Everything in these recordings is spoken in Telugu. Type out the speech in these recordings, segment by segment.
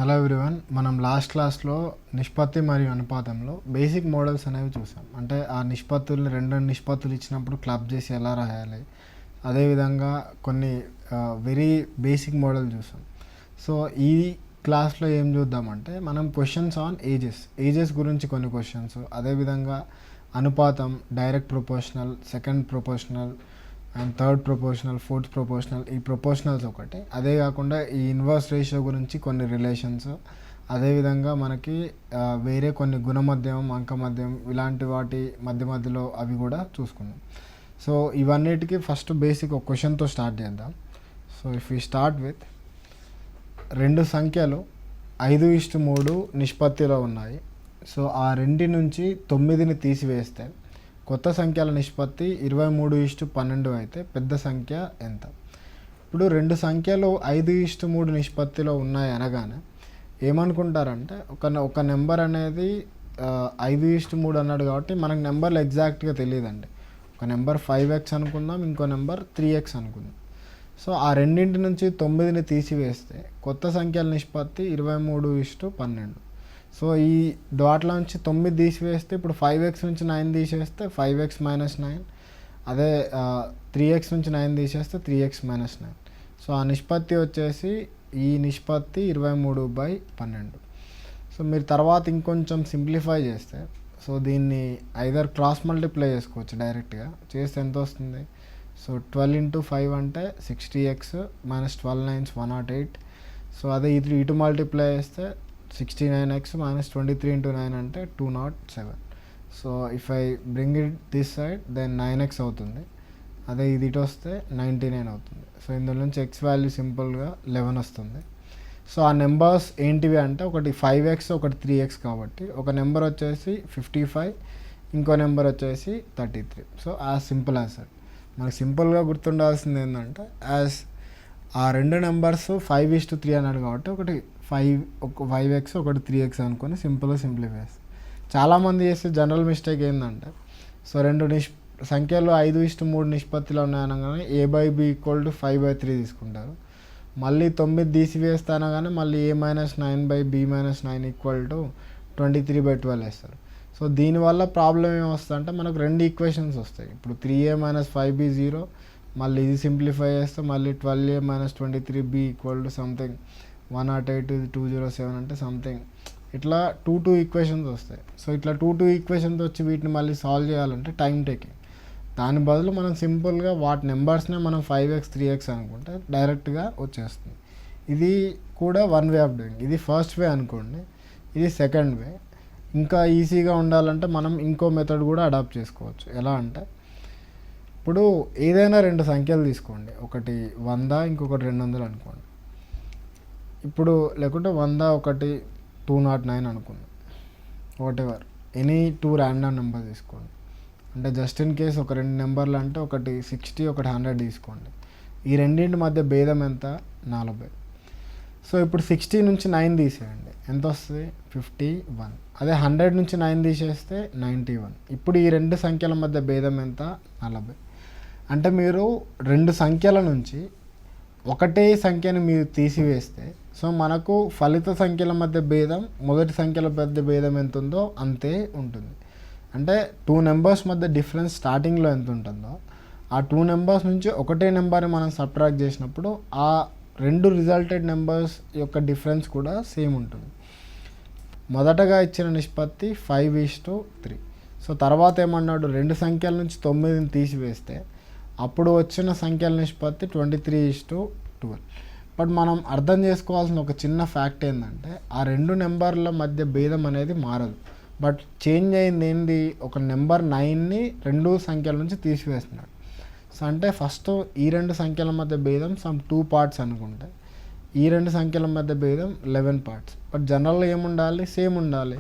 హలో ఎవ్రీవన్, మనం లాస్ట్ క్లాస్లో నిష్పత్తి మరియు అనుపాతంలో బేసిక్ మోడల్స్ అనేవి చూసాం. అంటే ఆ నిష్పత్తుల్ని రెండు నిష్పత్తులు ఇచ్చినప్పుడు క్లబ్ చేసి ఎలా రాయాలి, అదేవిధంగా కొన్ని వెరీ బేసిక్ మోడల్ చూసాం. సో ఈ క్లాస్లో ఏం చూద్దామంటే మనం క్వశ్చన్స్ ఆన్ ఏజెస్ గురించి కొన్ని క్వశ్చన్స్, అదేవిధంగా అనుపాతం, direct proportional, second proportional and third proportional, fourth proportional, ఈ ప్రొపోర్షనల్స్ ఒకటి. అదే కాకుండా ఈ ఇన్వర్స్ రేషియో గురించి కొన్ని రిలేషన్స్, అదేవిధంగా మనకి వేరే కొన్ని గుణమధ్యమం, అంకమధ్యమం ఇలాంటి వాటి మధ్యలో అవి కూడా చూసుకుందాం. సో ఇవన్నిటికీ ఫస్ట్ బేసిక్ ఒక క్వశ్చన్తో స్టార్ట్ చేద్దాం. So if you start with, రెండు సంఖ్యలు 5:3 నిష్పత్తిలో ఉన్నాయి. సో ఆ రెండి నుంచి 9ని తీసివేస్తే కొత్త సంఖ్యల నిష్పత్తి 23:12 అయితే పెద్ద సంఖ్య ఎంత? ఇప్పుడు రెండు సంఖ్యలు 5:3 నిష్పత్తిలో ఉన్నాయి అనగానే ఏమనుకుంటారంటే ఒక నెంబర్ అనేది 5:3 అన్నాడు కాబట్టి మనకు నెంబర్లు ఎగ్జాక్ట్గా తెలియదండి. ఒక నెంబర్ 5x అనుకుందాం, ఇంకో నెంబర్ 3x అనుకుందాం. సో ఆ రెండింటి నుంచి 9ని తీసివేస్తే కొత్త సంఖ్యల నిష్పత్తి 23:12. సో ఈ డాట్ల నుంచి 9 తీసివేస్తే ఇప్పుడు 5x నుంచి 9 తీసేస్తే 5x - 9, అదే 3x నుంచి 9 తీసేస్తే 3x - 9. సో ఆ నిష్పత్తి వచ్చేసి ఈ నిష్పత్తి 23/12. సో మీరు తర్వాత ఇంకొంచెం సింప్లిఫై చేస్తే, సో దీన్ని ఐదర్ క్రాస్ మల్టిప్లై చేసుకోవచ్చు డైరెక్ట్గా. చేస్తే ఎంత వస్తుంది? సో 12 × 5 అంటే 60x - 12 9 108. సో అదే ఇటు మల్టిప్లై చేస్తే 69x - 23 × 9 అంటే 207. So if I bring it this side then 9x అవుతుంది. అదే ఇది ఇటు వస్తే 99 అవుతుంది. సో ఇందులో నుంచి x వాల్యూ సింపుల్గా 11 వస్తుంది. సో ఆ నెంబర్స్ ఏంటివి అంటే ఒకటి 5x, ఒకటి 3x. కాబట్టి ఒక నెంబర్ వచ్చేసి 55, ఇంకో నెంబర్ వచ్చేసి 33. So as simple as that. మనకు సింపుల్గా గుర్తుండాల్సింది ఏంటంటే ఆ రెండు నెంబర్స్ 5:3 అన్నాడు కాబట్టి ఒకటి 5x, ఒకటి 3x అనుకొని సింపుల్గా సింప్లిఫై చేస్తాం. చాలామంది చేసే జనరల్ మిస్టేక్ ఏంటంటే, సో రెండు సంఖ్యలు 5:3 నిష్పత్తిలో ఉన్నాయనగానే a/b = 5/3 తీసుకుంటారు. మళ్ళీ 9 తీసివేస్తానగానే మళ్ళీ a - 9/b - 9 = 23/12 వేస్తారు. సో దీనివల్ల ప్రాబ్లం ఏమొస్తుందంటే మనకు రెండు ఈక్వేషన్స్ వస్తాయి. ఇప్పుడు 3a - 5b 0, మళ్ళీ ఇది సింప్లిఫై చేస్తే మళ్ళీ 12a - 23b = సంథింగ్ 108, 207 అంటే సంథింగ్ ఇట్లా 2 ఈక్వేషన్స్ వస్తాయి. సో ఇట్లా 2 ఈక్వేషన్స్ వచ్చి వీటిని మళ్ళీ సాల్వ్ చేయాలంటే టైం టేకింగ్. దాని బదులు మనం సింపుల్గా వాటి నెంబర్స్నే మనం 5x, 3x అనుకుంటే డైరెక్ట్గా వచ్చేస్తుంది. ఇది కూడా వన్ వే ఆఫ్ డూయింగ్. ఇది ఫస్ట్ వే అనుకోండి, ఇది సెకండ్ వే. ఇంకా ఈజీగా ఉండాలంటే మనం ఇంకో మెథడ్ కూడా అడాప్ట్ చేసుకోవచ్చు. ఎలా అంటే, ఇప్పుడు ఏదైనా రెండు సంఖ్యలు తీసుకోండి, ఒకటి 100, ఇంకొకటి 200 అనుకోండి. ఇప్పుడు లేకుంటే 100, ఒకటి 209 అనుకుందాం. వాటెవర్ ఎనీ 2 ర్యాండమ్ నెంబర్ తీసుకోండి. అంటే జస్ట్ ఇన్ కేస్ ఒక రెండు నెంబర్లు అంటే ఒకటి 60, ఒకటి 100 తీసుకోండి. ఈ రెండింటి మధ్య భేదం ఎంత? 40. సో ఇప్పుడు 60 నుంచి 9 తీసేయండి, ఎంత వస్తుంది? 51. అదే 100 నుంచి 9 తీసేస్తే 91. ఇప్పుడు ఈ రెండు సంఖ్యల మధ్య భేదం ఎంత? 40. అంటే మీరు రెండు సంఖ్యల నుంచి ఒకటే సంఖ్యను మీరు తీసివేస్తే సో మనకు ఫలిత సంఖ్యల మధ్య భేదం మొదటి సంఖ్యల మధ్య భేదం ఎంత ఉందో అంతే ఉంటుంది. అంటే 2 నెంబర్స్ మధ్య డిఫరెన్స్ స్టార్టింగ్లో ఎంత ఉంటుందో ఆ 2 నెంబర్స్ నుంచి ఒకటే నెంబర్ని మనం సబ్ట్రాక్ట్ చేసినప్పుడు ఆ రెండు రిజల్టెడ్ నెంబర్స్ యొక్క డిఫరెన్స్ కూడా సేమ్ ఉంటుంది. మొదటగా ఇచ్చిన నిష్పత్తి 5:3. సో తర్వాత ఏమన్నాడు? రెండు సంఖ్యల నుంచి 9ని తీసివేస్తే అప్పుడు వచ్చిన సంఖ్యల నిష్పత్తి 23:12. బట్ మనం అర్థం చేసుకోవాల్సిన ఒక చిన్న ఫ్యాక్ట్ ఏంటంటే ఆ రెండు నెంబర్ల మధ్య భేదం అనేది మారదు. బట్ చేంజ్ అయింది ఏంటి? ఒక నెంబర్ 9ని రెండు సంఖ్యల నుంచి తీసివేస్తున్నాడు. సో అంటే ఫస్ట్ ఈ రెండు సంఖ్యల మధ్య భేదం సమ్ 2 పార్ట్స్ అనుకుంటే ఈ రెండు సంఖ్యల మధ్య భేదం 11 పార్ట్స్. బట్ జనరల్గా ఏముండాలి? సేమ్ ఉండాలి.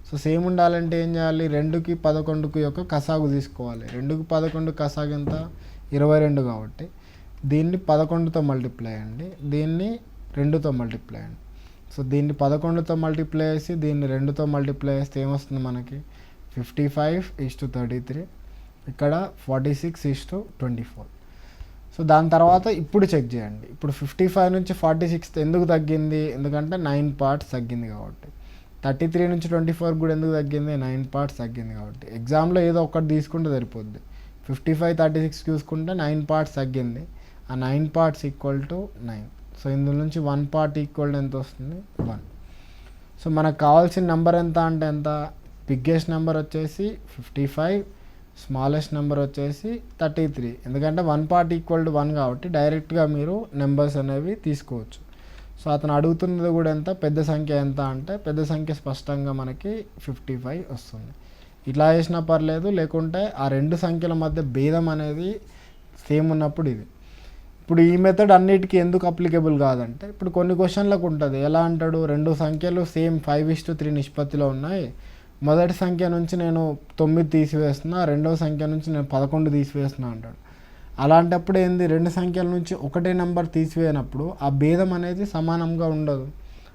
సో సేమ్ ఉండాలంటే ఏం చేయాలి? 2కి 11కు యొక్క కసాగు తీసుకోవాలి. 2కి 11 కసాగు ఎంత? 22 కాబట్టి దీన్ని 11తో మల్టిప్లై అయ్యండి, దీన్ని 2తో మల్టిప్లై అయ్యండి. సో దీన్ని 11తో మల్టిప్లై చేసి దీన్ని 2తో మల్టిప్లై చేస్తే ఏమొస్తుంది మనకి? 55:33. ఇక్కడ 46:24. సో దాని తర్వాత ఇప్పుడు చెక్ చేయండి. ఇప్పుడు 55 నుంచి 46 ఎందుకు తగ్గింది? ఎందుకంటే 9 పార్ట్స్ తగ్గింది కాబట్టి. 33 నుంచి 24 కూడా ఎందుకు తగ్గింది? 9 పార్ట్స్ తగ్గింది కాబట్టి. ఎగ్జామ్లో ఏదో ఒకటి తీసుకుంటే సరిపోద్ది. 55, 36 చూసుకుంటే 9 పార్ట్స్ తగ్గింది. ఆ 9 పార్ట్స్ ఈక్వల్ టు 9. సో ఇందులో నుంచి 1 పార్ట్ ఈక్వల్ ఎంత వస్తుంది? 1. సో మనకు కావాల్సిన నెంబర్ ఎంత అంటే ఎంత? బిగ్గెస్ట్ నెంబర్ వచ్చేసి 55, స్మాలెస్ట్ నెంబర్ వచ్చేసి 33. ఎందుకంటే 1 పార్ట్ ఈక్వల్ టు 1 కాబట్టి డైరెక్ట్గా మీరు నెంబర్స్ అనేవి తీసుకోవచ్చు. సో అతను అడుగుతున్నది కూడా ఎంత? పెద్ద సంఖ్య ఎంత అంటే పెద్ద సంఖ్య స్పష్టంగా మనకి 55 వస్తుంది. ఇట్లా చేసినా పర్లేదు, లేకుంటే ఆ రెండు సంఖ్యల మధ్య భేదం అనేది సేమ్ ఉన్నప్పుడు ఇది. ఇప్పుడు ఈ మెథడ్ అన్నిటికీ ఎందుకు అప్లికేబుల్ కాదంటే ఇప్పుడు కొన్ని క్వశ్చన్లకు ఉంటుంది. ఎలా అంటాడు? రెండు సంఖ్యలు సేమ్ 5:3 నిష్పత్తిలో ఉన్నాయి, మొదటి సంఖ్య నుంచి నేను 9 తీసివేస్తున్నా, రెండవ సంఖ్య నుంచి నేను 11 తీసివేస్తున్నా అంటాడు. అలాంటప్పుడు ఏంది? రెండు సంఖ్యల నుంచి ఒకటే నెంబర్ తీసివేయనప్పుడు ఆ భేదం అనేది సమానంగా ఉండదు.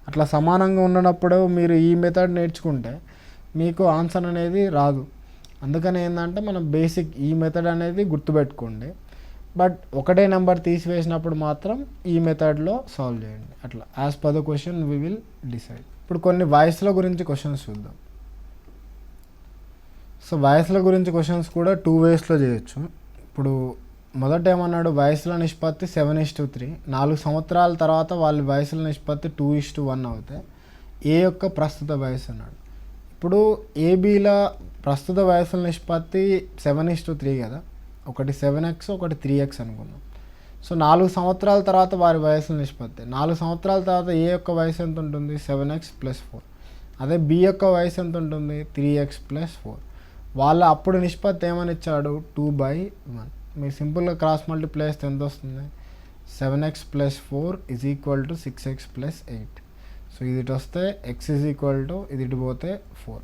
అట్లా సమానంగా ఉన్నప్పుడు మీరు ఈ మెథడ్ నేర్చుకుంటే మీకు ఆన్సర్ అనేది రాదు. అందుకని ఏంటంటే మనం బేసిక్ ఈ మెథడ్ అనేది గుర్తుపెట్టుకోండి. బట్ ఒకటే నెంబర్ తీసివేసినప్పుడు మాత్రం ఈ మెథడ్లో సాల్వ్ చేయండి. అట్లా as per the question we will decide. ఇప్పుడు కొన్ని వాయిస్ల గురించి క్వశ్చన్స్ చూద్దాం. సో వాయిస్ల గురించి క్వశ్చన్స్ కూడా 2 వేస్లో చేయొచ్చు. ఇప్పుడు మొదట ఏమన్నాడు? వయసుల నిష్పత్తి 7:3. 4 సంవత్సరాల తర్వాత వాళ్ళ వయసుల నిష్పత్తి 2:1 అవుతాయి. ఏ యొక్క ప్రస్తుత వయసు అన్నాడు. ఇప్పుడు ఏబీల ప్రస్తుత వయసుల నిష్పత్తి 7:3 కదా. ఒకటి 7x, ఒకటి 3x అనుకుందాం. సో 4 సంవత్సరాల తర్వాత వారి వయసుల నిష్పత్తి. 4 సంవత్సరాల తర్వాత ఏ యొక్క వయసు ఎంత ఉంటుంది? 7x + 4. అదే బి యొక్క వయసు ఎంత ఉంటుంది? 3x + 4. వాళ్ళ అప్పుడు నిష్పత్తి ఏమని ఇచ్చాడు? 2/1. మీరు సింపుల్గా క్రాస్ మల్టిప్లై చేస్తే ఎంత వస్తుంది? 7x + 4 = 6x + 8. సో ఇది ఇటు వస్తే x ఇది ఇటు పోతే 4.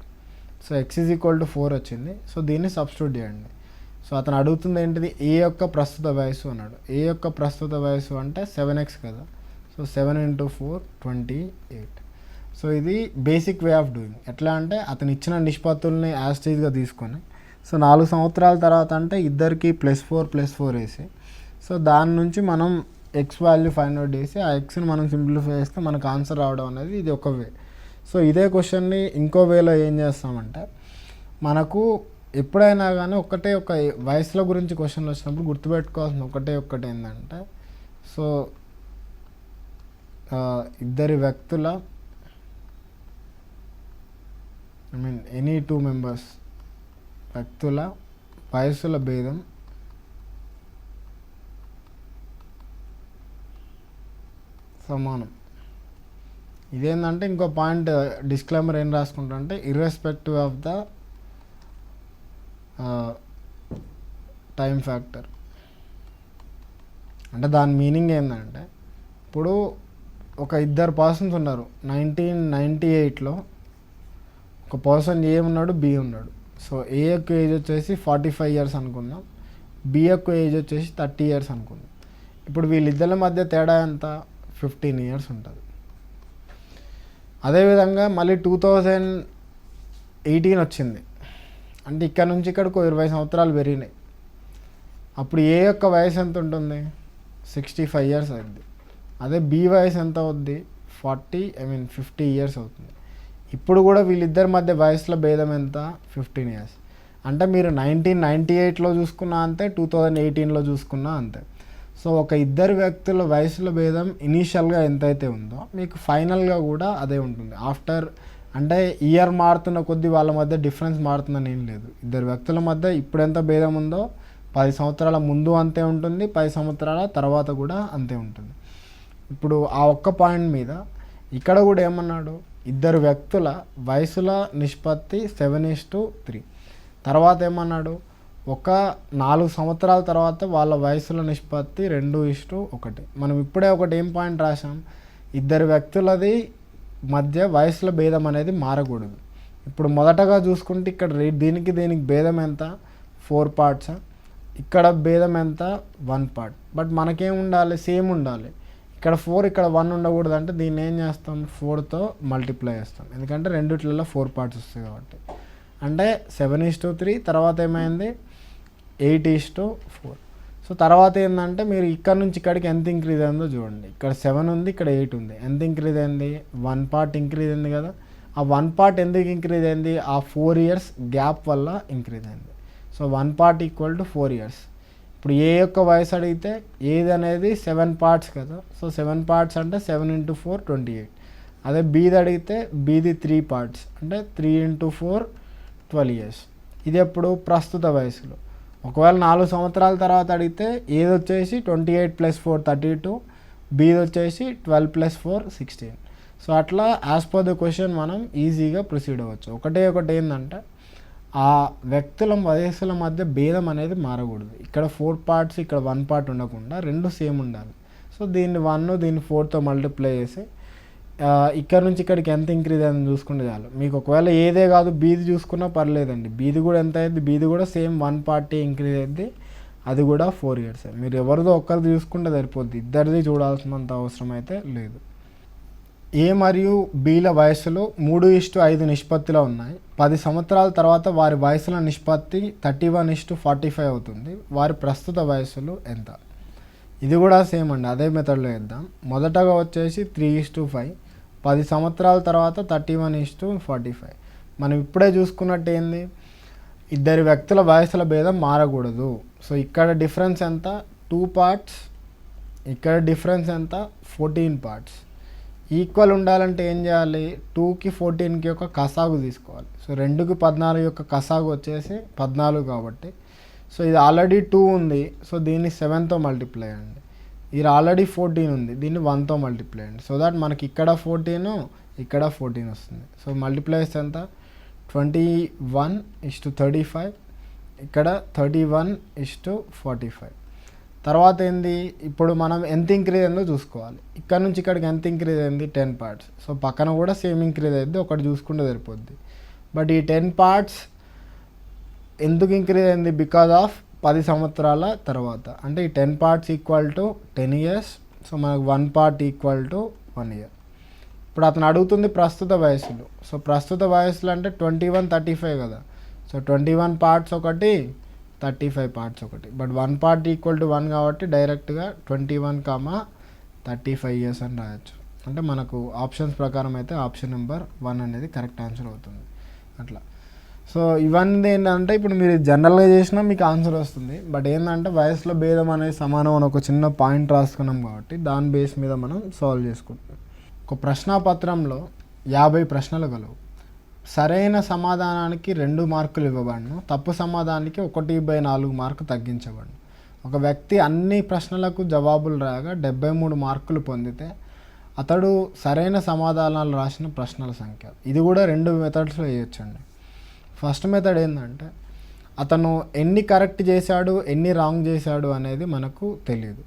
సో x 4 వచ్చింది. సో దీన్ని సబ్స్టిట్యూట్ చేయండి. సో అతను అడుగుతుంది ఏంటిది? ఏ యొక్క ప్రస్తుత వయసు అన్నాడు. ఏ యొక్క ప్రస్తుత వయసు అంటే 7x కదా. సో 7 × 4 28. సో ఇది బేసిక్ వే ఆఫ్ డూయింగ్. ఎట్లా అంటే అతను ఇచ్చిన నిష్పత్తుల్ని యాస్టీజ్గా తీసుకొని, సో 4 సంవత్సరాల తర్వాత అంటే ఇద్దరికి +4 +4 వేసి, సో దాని నుంచి మనం ఎక్స్ వాల్యూ ఫైండ్ అవుట్ చేసి ఆ ఎక్స్ని మనం సింప్లిఫై చేస్తే మనకు ఆన్సర్ రావడం అనేది ఇది ఒక వే. సో ఇదే క్వశ్చన్ని ఇంకో వేలో ఏం చేస్తామంటే, మనకు ఎప్పుడైనా కానీ ఒక వయసుల గురించి క్వశ్చన్లు వచ్చినప్పుడు గుర్తుపెట్టుకోవాల్సిన ఒకటే ఏంటంటే, సో ఇద్దరి వ్యక్తుల ఎనీ 2 మెంబర్స్ వ్యక్తుల వయసుల భేదం సమానం. ఇదేంటంటే ఇంకో పాయింట్ డిస్క్లైమర్ ఏం రాసుకుంటా అంటే irrespective of the time factor. అంటే దాని మీనింగ్ ఏంటంటే, ఇప్పుడు ఒక ఇద్దరు పర్సన్స్ ఉన్నారు. 1998లో ఒక పర్సన్ ఏ ఉన్నాడు, బి ఉన్నాడు. సో ఏ యొక్క ఏజ్ వచ్చేసి 45 ఇయర్స్ అనుకుందాం, బి యొక్క ఏజ్ వచ్చేసి 30 ఇయర్స్ అనుకుందాం. ఇప్పుడు వీళ్ళిద్దరి మధ్య తేడా ఎంత? 15 ఇయర్స్ ఉంటుంది. అదేవిధంగా మళ్ళీ 2018 వచ్చింది. అంటే ఇక్కడ నుంచి ఇక్కడికి 20 సంవత్సరాలు పెరిగినాయి. అప్పుడు ఏ యొక్క వయసు ఎంత ఉంటుంది? 65 ఇయర్స్ అవుతుంది. అదే బి వయసు ఎంత అవుద్ది? 50 ఇయర్స్ అవుతుంది. ఇప్పుడు కూడా వీళ్ళిద్దరి మధ్య వయసుల భేదం ఎంత? 15 ఇయర్స్. అంటే మీరు 1998లో చూసుకున్నా అంతే, 2018లో చూసుకున్నా అంతే. సో ఒక ఇద్దరు వ్యక్తుల వయసుల భేదం ఇనీషియల్గా ఎంతైతే ఉందో మీకు ఫైనల్గా కూడా అదే ఉంటుంది. ఆఫ్టర్ అంటే ఇయర్ మారుతున్న కొద్దీ వాళ్ళ మధ్య డిఫరెన్స్ మారుతుందని ఏం లేదు. ఇద్దరు వ్యక్తుల మధ్య ఇప్పుడు ఎంత భేదం ఉందో 10 సంవత్సరాల ముందు అంతే ఉంటుంది, 10 సంవత్సరాల తర్వాత కూడా అంతే ఉంటుంది. ఇప్పుడు ఆ ఒక్క పాయింట్ మీద ఇక్కడ కూడా ఏమన్నాడు? ఇద్దరు వ్యక్తుల వయసుల నిష్పత్తి 7:3. తర్వాత ఏమన్నాడు? ఒక 4 సంవత్సరాల తర్వాత వాళ్ళ వయసుల నిష్పత్తి 2:1. మనం ఇప్పుడే ఒకటి ఏం పాయింట్ రాసాం? ఇద్దరు వ్యక్తులది మధ్య వయసుల భేదం అనేది మారకూడదు. ఇప్పుడు మొదటగా చూసుకుంటే ఇక్కడ దీనికి భేదం ఎంత? 4 పార్ట్స్. ఇక్కడ భేదం ఎంత? 1 పార్ట్. బట్ మనకేం ఉండాలి? సేమ్ ఉండాలి. ఇక్కడ 4, ఇక్కడ 1 ఉండకూడదు. అంటే దీన్ని ఏం చేస్తాం? 4తో మల్టిప్లై చేస్తాం. ఎందుకంటే రెండిట్లలో 4 పార్ట్స్ వస్తాయి కాబట్టి. అంటే 7:3 తర్వాత ఏమైంది? 8:4. సో తర్వాత ఏంటంటే మీరు ఇక్కడ నుంచి ఇక్కడికి ఎంత ఇంక్రీజ్ అయిందో చూడండి. ఇక్కడ 7 ఉంది, ఇక్కడ 8 ఉంది. ఎంత ఇంక్రీజ్ అయింది? 1 పార్ట్ ఇంక్రీజ్ అయింది కదా. ఆ 1 పార్ట్ ఎందుకు ఇంక్రీజ్ అయింది? ఆ 4 ఇయర్స్ గ్యాప్ వల్ల ఇంక్రీజ్ అయింది. So 1 part equal to 4 years. ఇప్పుడు ఏ యొక్క వయసు అడిగితే ఏది అనేది 7 పార్ట్స్ కదా. సో 7 పార్ట్స్ అంటే 7 × 4 28. అదే బీది అడిగితే బీది 3 పార్ట్స్ అంటే 3 × 4 12 ఇయర్స్. ఇది ఎప్పుడు? ప్రస్తుత వయసులో. ఒకవేళ 4 సంవత్సరాల తర్వాత అడిగితే ఏది వచ్చేసి 28 + 4 32, బీది వచ్చేసి 12 + 4 16. సో అట్లా యాజ్ పర్ ద క్వశ్చన్ మనం ఈజీగా ప్రొసీడ్ అవ్వచ్చు. ఒకటి ఏంటంటే ఆ వ్యక్తుల వయస్సుల మధ్య భేదం అనేది మారకూడదు. ఇక్కడ 4 పార్ట్స్, ఇక్కడ 1 పార్ట్ ఉండకుండా రెండు సేమ్ ఉండాలి. సో దీన్ని 1 దీన్ని 4తో మల్టిప్లై చేసి ఇక్కడ నుంచి ఇక్కడికి ఎంత ఇంక్రీజ్ అయింది చూసుకుంటే చాలు. మీకు ఒకవేళ ఏదే కాదు బీది చూసుకున్నా పర్లేదండి. బీది కూడా ఎంత అయింది? బీది కూడా సేమ్ 1 పార్టీ ఇంక్రీజ్ అయింది, అది కూడా 4 ఇయర్స్. మీరు ఎవరిదో ఒక్కరిది చూసుకుంటే సరిపోద్ది, ఇద్దరిది చూడాల్సినంత అవసరం అయితే లేదు. ఏ మరియు బీల వయసులు 3:5 నిష్పత్తిలో ఉన్నాయి. 10 సంవత్సరాల తర్వాత వారి వయసుల నిష్పత్తి 31:45 అవుతుంది. వారి ప్రస్తుత వయసులు ఎంత? ఇది కూడా సేమ్ అండి, అదే మెథడ్లో వేద్దాం. మొదటగా వచ్చేసి 3:5, 10 సంవత్సరాల తర్వాత 31:45. మనం ఇప్పుడే చూసుకున్నట్టు ఏంది? ఇద్దరి వ్యక్తుల వయసుల భేదం మారకూడదు. సో ఇక్కడ డిఫరెన్స్ ఎంత? 2 పార్ట్స్. ఇక్కడ డిఫరెన్స్ ఎంత? 14 పార్ట్స్. ఈక్వల్ ఉండాలంటే ఏం చేయాలి? 2కి 14కి యొక్క కసాగు తీసుకోవాలి. సో 2కి 14 యొక్క కసాగు వచ్చేసి 14 కాబట్టి. సో ఇది ఆల్రెడీ 2 ఉంది, సో దీన్ని 7తో మల్టిప్లై అండి. ఇది ఆల్రెడీ 14 ఉంది, దీన్ని 1తో మల్టిప్లై అండి. సో దట్ మనకి ఇక్కడ 14 ఇక్కడ 14 వస్తుంది. సో మల్టిప్లై చేస్తే ఎంత? 21:35, ఇక్కడ 31:45. తర్వాత ఏంది? ఇప్పుడు మనం ఎంత ఇంక్రీజ్ అయిందో చూసుకోవాలి. ఇక్కడ నుంచి ఇక్కడికి ఎంత ఇంక్రీజ్ అయింది? 10 పార్ట్స్. సో పక్కన కూడా సేమ్ ఇంక్రీజ్ అయింది, ఒకటి చూసుకుంటే సరిపోద్ది. బట్ ఈ 10 పార్ట్స్ ఎందుకు ఇంక్రీజ్ అయింది? బికాజ్ ఆఫ్ 10 సంవత్సరాల తర్వాత. అంటే ఈ 10 parts equal to 10 years. So మనకు 1 పార్ట్ ఈక్వల్ టు 1 ఇయర్. ఇప్పుడు అతను అడుగుతుంది ప్రస్తుత వయసులు. సో ప్రస్తుత వయసులు అంటే 21, 35 కదా. సో 21 పార్ట్స్ ఒకటి, 35 పార్ట్స్ ఒకటి. బట్ 1 పార్ట్ ఈక్వల్ టు 1 కాబట్టి డైరెక్ట్గా 21,35 ఇయర్స్ అని రాయొచ్చు. అంటే మనకు ఆప్షన్స్ ప్రకారం అయితే ఆప్షన్ నెంబర్ 1 అనేది కరెక్ట్ ఆన్సర్ అవుతుంది. అట్లా. సో ఇవన్నీ ఏంటంటే ఇప్పుడు మీరు జనరల్గా చేసినా మీకు ఆన్సర్ వస్తుంది. బట్ ఏంటంటే వయసులో భేదం అనేది సమానం అని ఒక చిన్న పాయింట్ రాసుకున్నాం కాబట్టి దాని బేస్ మీద మనం సాల్వ్ చేసుకుంటాం. ఒక ప్రశ్నాపత్రంలో 50 ప్రశ్నలు కలవు. సరైన సమాధానానికి 2 మార్కులు ఇవ్వబడను, తప్పు సమాధానానికి 1/4 మార్కు తగ్గించబడను. ఒక వ్యక్తి అన్ని ప్రశ్నలకు జవాబులు రాగా 73 మార్కులు పొందితే అతడు సరైన సమాధానాలు రాసిన ప్రశ్నల సంఖ్య. ఇది కూడా 2 మెథడ్స్లో వేయొచ్చండి. ఫస్ట్ మెథడ్ ఏంటంటే అతను ఎన్ని కరెక్ట్ చేశాడు, ఎన్ని రాంగ్ చేశాడు అనేది మనకు తెలియదు.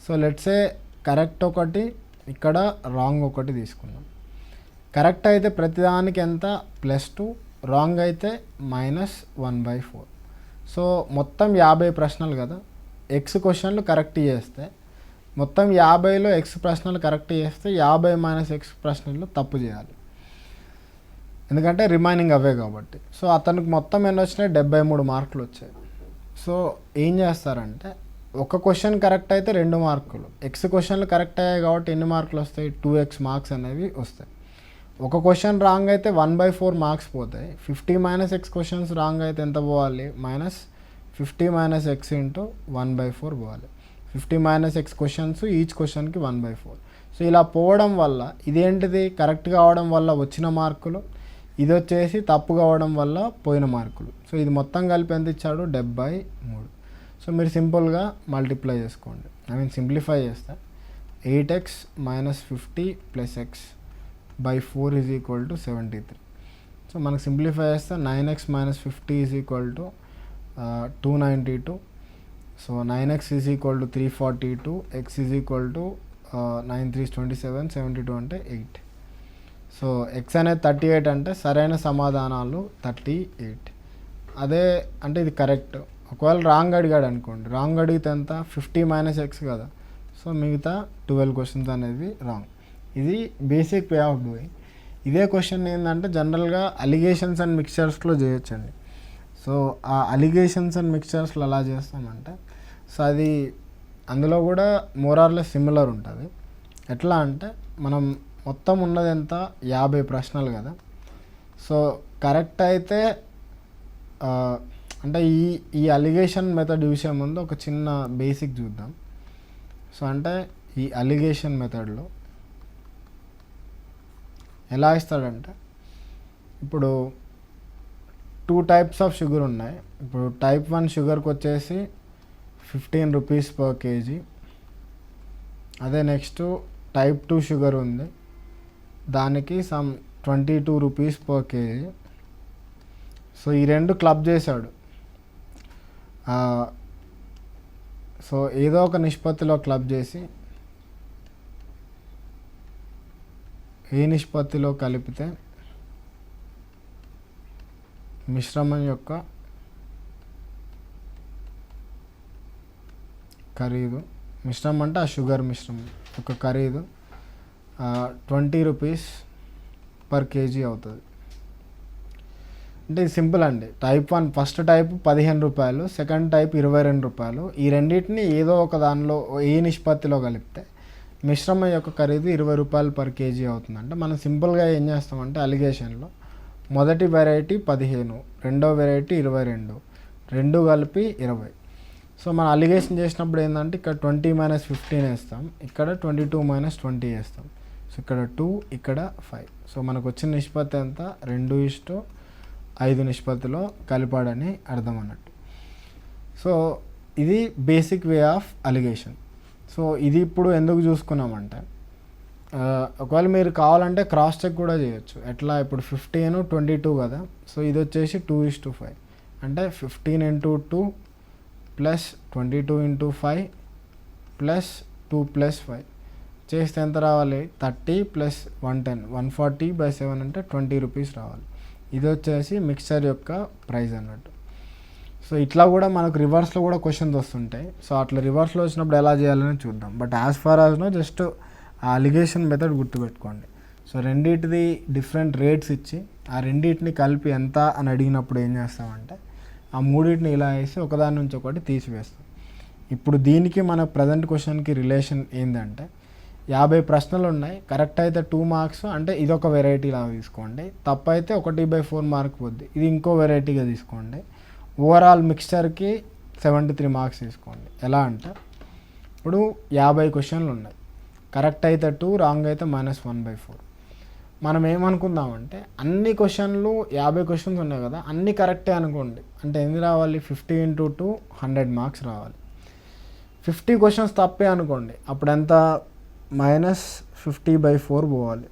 సో లెట్సే కరెక్ట్ ఒకటి, ఇక్కడ రాంగ్ ఒకటి తీసుకున్నాం. కరెక్ట్ అయితే ప్రతిదానికి ఎంత? +2, రాంగ్ అయితే -1/4. సో మొత్తం 50 ప్రశ్నలు కదా. ఎక్స్ క్వశ్చన్లు కరెక్ట్ చేస్తే మొత్తం 50లో ఎక్స్ ప్రశ్నలు కరెక్ట్ చేస్తే 50 - ఎక్స్ ప్రశ్నలు తప్పు చేయాలి, ఎందుకంటే రిమైనింగ్ అవే కాబట్టి. సో అతనికి మొత్తం ఎన్ని వచ్చినాయి? 73 మార్కులు వచ్చాయి. సో ఏం చేస్తారంటే ఒక క్వశ్చన్ కరెక్ట్ అయితే 2 మార్కులు, ఎక్స్ క్వశ్చన్లు కరెక్ట్ అయ్యాయి కాబట్టి ఎన్ని మార్కులు వస్తాయి? 2x మార్క్స్ అనేవి వస్తాయి. ఒక క్వశ్చన్ రాంగ్ అయితే 1/4 మార్క్స్ పోతాయి. 50 - ఎక్స్ క్వశ్చన్స్ రాంగ్ అయితే ఎంత పోవాలి? -50 - ఎక్స్ × 1/4 పోవాలి. 50 - ఎక్స్ క్వశ్చన్స్ ఈచ్ క్వశ్చన్కి 1/4. సో ఇలా పోవడం వల్ల ఇదేంటిది? కరెక్ట్ కావడం వల్ల వచ్చిన మార్కులు, ఇది వచ్చేసి తప్పు కావడం వల్ల పోయిన మార్కులు. సో ఇది మొత్తం కలిపి ఎంత ఇచ్చాడు? 73. సో మీరు సింపుల్గా మల్టిప్లై చేసుకోండి, సింప్లిఫై చేస్తే 8x - 50 + x / 4 = 73. సో మనకు సింప్లిఫై చేస్తే 9x - 50 = 292. సో 9x = 342, x = 9 3 27, 72 అంటే 8. సో ఎక్స్ అనేది 38 అంటే సరైన సమాధానాలు 38. అదే అంటే ఇది కరెక్ట్. ఒకవేళ రాంగ్ అడిగాడు అనుకోండి, రాంగ్ అడిగితే ఎంత? 50 - ఎక్స్ కదా. సో మిగతా 12 క్వశ్చన్స్ అనేవి రాంగ్. ఇది బేసిక్ వే ఆఫ్ డూయింగ్. ఇదే క్వశ్చన్ ఏంటంటే జనరల్గా అలిగేషన్స్ అండ్ మిక్చర్స్లో చేయొచ్చండి. సో ఆ అలిగేషన్స్ అండ్ మిక్చర్స్లో ఎలా చేస్తామంటే, సో అది అందులో కూడా మోరార్లెస్ సిమిలర్ ఉంటుంది. ఎట్లా అంటే మనం మొత్తం ఉన్నది ఎంత 50 ప్రశ్నలు కదా. సో కరెక్ట్ అయితే అంటే ఈ అలిగేషన్ మెథడ్ చూసే ముందు ఒక చిన్న బేసిక్ చూద్దాం. సో అంటే ఈ అలిగేషన్ మెథడ్లో ఎలా ఇస్తాడంటే, ఇప్పుడు 2 టైప్స్ ఆఫ్ షుగర్ ఉన్నాయి. ఇప్పుడు టైప్ 1 షుగర్కి వచ్చేసి 15 రూపీస్ పర్ కేజీ. అదే నెక్స్ట్ టైప్ 2 షుగర్ ఉంది, దానికి some 22 rupees per KG. So ఈ రెండు క్లబ్ చేశాడు. సో ఏదో ఒక నిష్పత్తిలో క్లబ్ చేసి ఏ నిష్పత్తిలో కలిపితే మిశ్రమం యొక్క ఖరీదు, మిశ్రమం అంటే ఆ షుగర్ మిశ్రమం యొక్క ఖరీదు 20 రూపీస్ పర్ కేజీ అవుతుంది. అంటే ఇది సింపుల్ అండి. టైప్ 1 ఫస్ట్ టైప్ 15 రూపాయలు, సెకండ్ టైప్ 22 రూపాయలు. ఈ రెండింటిని ఏదో ఒక దానిలో ఏ నిష్పత్తిలో కలిపితే మిశ్రమం యొక్క ఖరీదు 20 రూపాయలు పర్ కేజీ అవుతుంది. అంటే మనం సింపుల్గా ఏం చేస్తామంటే అలిగేషన్లో మొదటి వెరైటీ 15, రెండో వెరైటీ 22, రెండు కలిపి 20. సో మనం అలిగేషన్ చేసినప్పుడు ఏంటంటే ఇక్కడ 20 - 15 వేస్తాం, ఇక్కడ 22 - 20 వేస్తాం. సో ఇక్కడ 2, ఇక్కడ 5. సో మనకు వచ్చిన నిష్పత్తి ఎంత? 2:5 నిష్పత్తిలో కలిపాడని అర్థం అన్నట్టు. సో ఇది basic way of alligation. So ఇది ఇప్పుడు ఎందుకు చూసుకున్నామంటే, ఒకవేళ మీరు కావాలంటే క్రాస్ చెక్ కూడా చేయొచ్చు. ఎట్లా? ఇప్పుడు 15, 22 కదా. సో ఇది వచ్చేసి 2:5 అంటే 15 × 2 ప్లస్ 22 × 5 ప్లస్ 2 + 5 చేస్తే ఎంత రావాలి? 30 + 110, 140/7 అంటే 20 రూపీస్ రావాలి. ఇది వచ్చేసి మిక్చర్ యొక్క ప్రైస్ అన్నట్టు. సో ఇట్లా కూడా మనకు రివర్స్లో కూడా క్వశ్చన్స్ వస్తుంటాయి. సో అట్లా రివర్స్లో వచ్చినప్పుడు ఎలా చేయాలని చూద్దాం. But as far as know just ఆ అలిగేషన్ మెథడ్ గుర్తుపెట్టుకోండి. సో రెండింటిది డిఫరెంట్ రేట్స్ ఇచ్చి ఆ రెండింటిని కలిపి ఎంత అని అడిగినప్పుడు ఏం చేస్తామంటే ఆ మూడింటిని ఇలా వేసి ఒకదాని నుంచి ఒకటి తీసివేస్తాం. ఇప్పుడు దీనికి మన ప్రజెంట్ క్వశ్చన్కి రిలేషన్ ఏంటంటే, 50 ప్రశ్నలు ఉన్నాయి. కరెక్ట్ అయితే 2 మార్క్స్, అంటే ఇదొక వెరైటీలా తీసుకోండి. తప్పు అయితే 1/4 మార్క్ పోద్ది, ఇది ఇంకో వెరైటీగా తీసుకోండి. ఓవరాల్ మిక్స్చర్కి 73 మార్క్స్ తీసుకోండి. ఎలా అంటే, ఇప్పుడు 50 క్వశ్చన్లు ఉన్నాయి. కరెక్ట్ అయితే 2, రాంగ్ అయితే -1/4. మనం ఏమనుకుందామంటే అన్ని క్వశ్చన్లు 50 క్వశ్చన్స్ ఉన్నాయి కదా, అన్నీ కరెక్టే అనుకోండి. అంటే ఎన్ని రావాలి? 50 × 2 100 మార్క్స్ రావాలి. 50 క్వశ్చన్స్ తప్పే అనుకోండి, అప్పుడు ఎంత? -50/4 పోవాలి.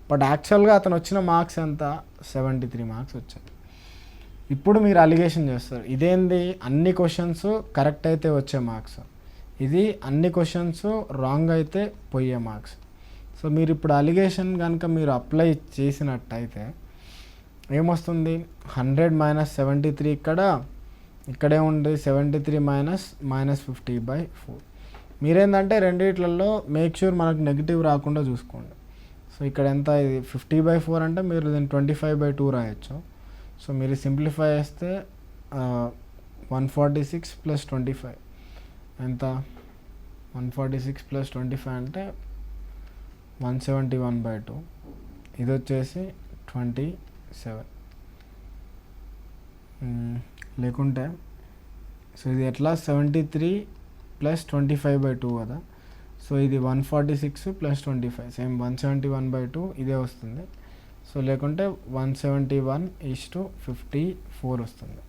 బట్ యాక్చువల్గా అతను వచ్చిన మార్క్స్ ఎంత? 73 మార్క్స్ వచ్చాయి. ఇప్పుడు మీరు అలిగేషన్ చేస్తారు, ఇదేంది అన్ని క్వశ్చన్స్ కరెక్ట్ అయితే వచ్చే మార్క్స్, ఇది అన్ని క్వశ్చన్స్ రాంగ్ అయితే పోయే మార్క్స్. సో మీరు ఇప్పుడు అలిగేషన్ కనుక మీరు అప్లై చేసినట్టయితే ఏమొస్తుంది? 100 - 73 ఇక్కడే ఉంది, 73 - -50/4. మీరేంటంటే రెండిట్లలో మేక్ షూర్ మనకు నెగిటివ్ రాకుండా చూసుకోండి. సో ఇక్కడ ఎంత? ఇది 50/4 అంటే మీరు దీన్ని 25/2 రాయొచ్చు. సో మీరు సింప్లిఫై చేస్తే 146 + 25 ఎంత? 146 + 25 అంటే 171/2. ఇది వచ్చేసి 27. లేకుంటే సో ఇది ఎట్లా? 73 + 25/2 కదా. సో ఇది 146 + 25 సేమ్ 171/2 ఇదే వస్తుంది. సో లేకుంటే 171:54 వస్తుంది.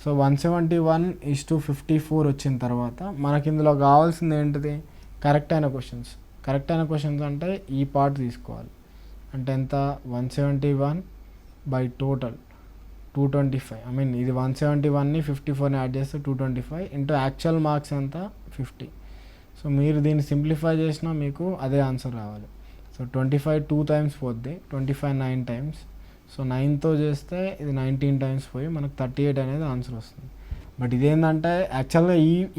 సో 171:54 వచ్చిన తర్వాత మనకి ఇందులో కావాల్సింది ఏంటిది? కరెక్ట్ అయిన క్వశ్చన్స్. కరెక్ట్ అయిన క్వశ్చన్స్ అంటే ఈ పార్ట్ తీసుకోవాలి. అంటే ఎంత? 171 టోటల్ 225. ఐ మీన్ ఇది 171ని 54ని యాడ్ చేస్తే 225 ఇంటూ యాక్చువల్ మార్క్స్ ఎంత? 50. సో మీరు దీన్ని సింప్లిఫై చేసినా మీకు అదే ఆన్సర్ రావాలి. సో 25 2 టైమ్స్ పోద్ది, 25 9 టైమ్స్. సో 9తో చేస్తే ఇది 19 టైమ్స్ పోయి మనకు 38 అనేది ఆన్సర్ వస్తుంది. బట్ ఇదేంటంటే యాక్చువల్గా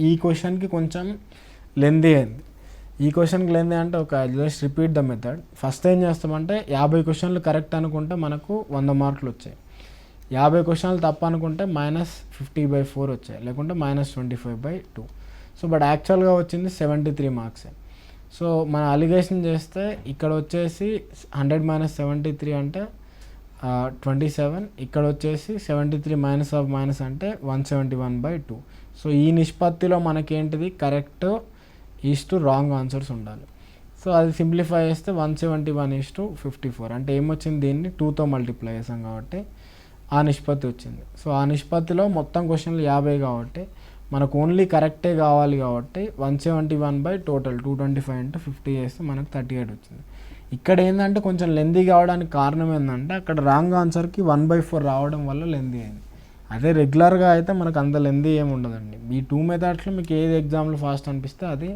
ఈ క్వశ్చన్కి కొంచెం లెందీ అయింది. ఈ క్వశ్చన్కి లెందీ అంటే ఒక just repeat the method. First ఏం చేస్తామంటే 50 క్వశ్చన్లు కరెక్ట్ అనుకుంటే మనకు 100 మార్కులు వచ్చాయి. 50 క్వశ్చన్లు తప్పు అనుకుంటే -50/4 వచ్చాయి, లేకుంటే -25/2. సో బట్ యాక్చువల్గా వచ్చింది 73 మార్క్సే. సో మన అలిగేషన్ చేస్తే ఇక్కడ వచ్చేసి 100 - 73 అంటే 27, ఇక్కడ వచ్చేసి 73 - అంటే 171/2. సో ఈ నిష్పత్తిలో మనకేంటిది కరెక్ట్ ఈస్టు రాంగ్ ఆన్సర్స్ ఉండాలి. సో అది సింప్లిఫై చేస్తే 171:54 అంటే ఏమొచ్చింది, దీన్ని 2తో మల్టిప్లై చేసాం కాబట్టి ఆ నిష్పత్తి వచ్చింది. సో ఆ నిష్పత్తిలో మొత్తం క్వశ్చన్లు 50 కాబట్టి మనకు ఓన్లీ కరెక్టే కావాలి కాబట్టి 171 టోటల్ 225 × 50 చేస్తే మనకు 38 వచ్చింది. ఇక్కడ ఏంటంటే కొంచెం లెందీ కావడానికి కారణం ఏంటంటే అక్కడ రాంగ్ ఆన్సర్కి 1/4 రావడం వల్ల లెందీ అయింది. అదే రెగ్యులర్గా అయితే మనకు అంత లెందీ ఏమి ఉండదండి. ఈ 2 మెథడ్స్లో మీకు ఏది ఎగ్జామ్లో ఫాస్ట్ అనిపిస్తే అది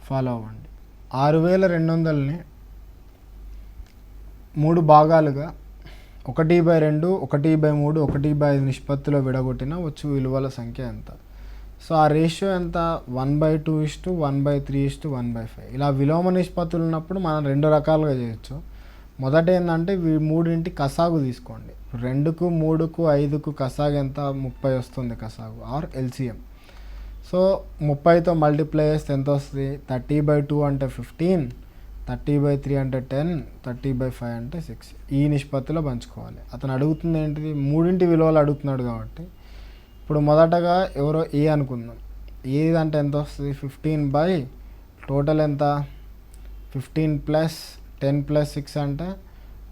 ఫాలో అవ్వండి. 6200ని 3 భాగాలుగా 1/2, 1/3, 1/5 నిష్పత్తిలో విడగొట్టిన వచ్చు విలువల సంఖ్య ఎంత? సో ఆ రేషియో ఎంత? 1/2:1/3:1/5. ఇలా విలోమ నిష్పత్తులు ఉన్నప్పుడు మనం 2 రకాలుగా చేయొచ్చు. మొదట ఏంటంటే మూడింటి కసాగు తీసుకోండి. 2కు 3కు 5కు కసాగు ఎంత? 30 వస్తుంది కసాగు ఆర్ ఎల్సిఎం. సో 30తో మల్టిప్లై చేస్తే ఎంత వస్తుంది? 30/2 అంటే 15, 30/3 అంటే 10, 30/5 అంటే 6. ఈ నిష్పత్తిలో పంచుకోవాలి. అతను అడుగుతుంది ఏంటిది? మూడింటి విలువలు అడుగుతున్నాడు కాబట్టి ఇప్పుడు మొదటగా ఎవరో ఏ అనుకుందాం. ఏది అంటే ఎంత వస్తుంది? 15 టోటల్ ఎంత? 15 + 10 + 6 అంటే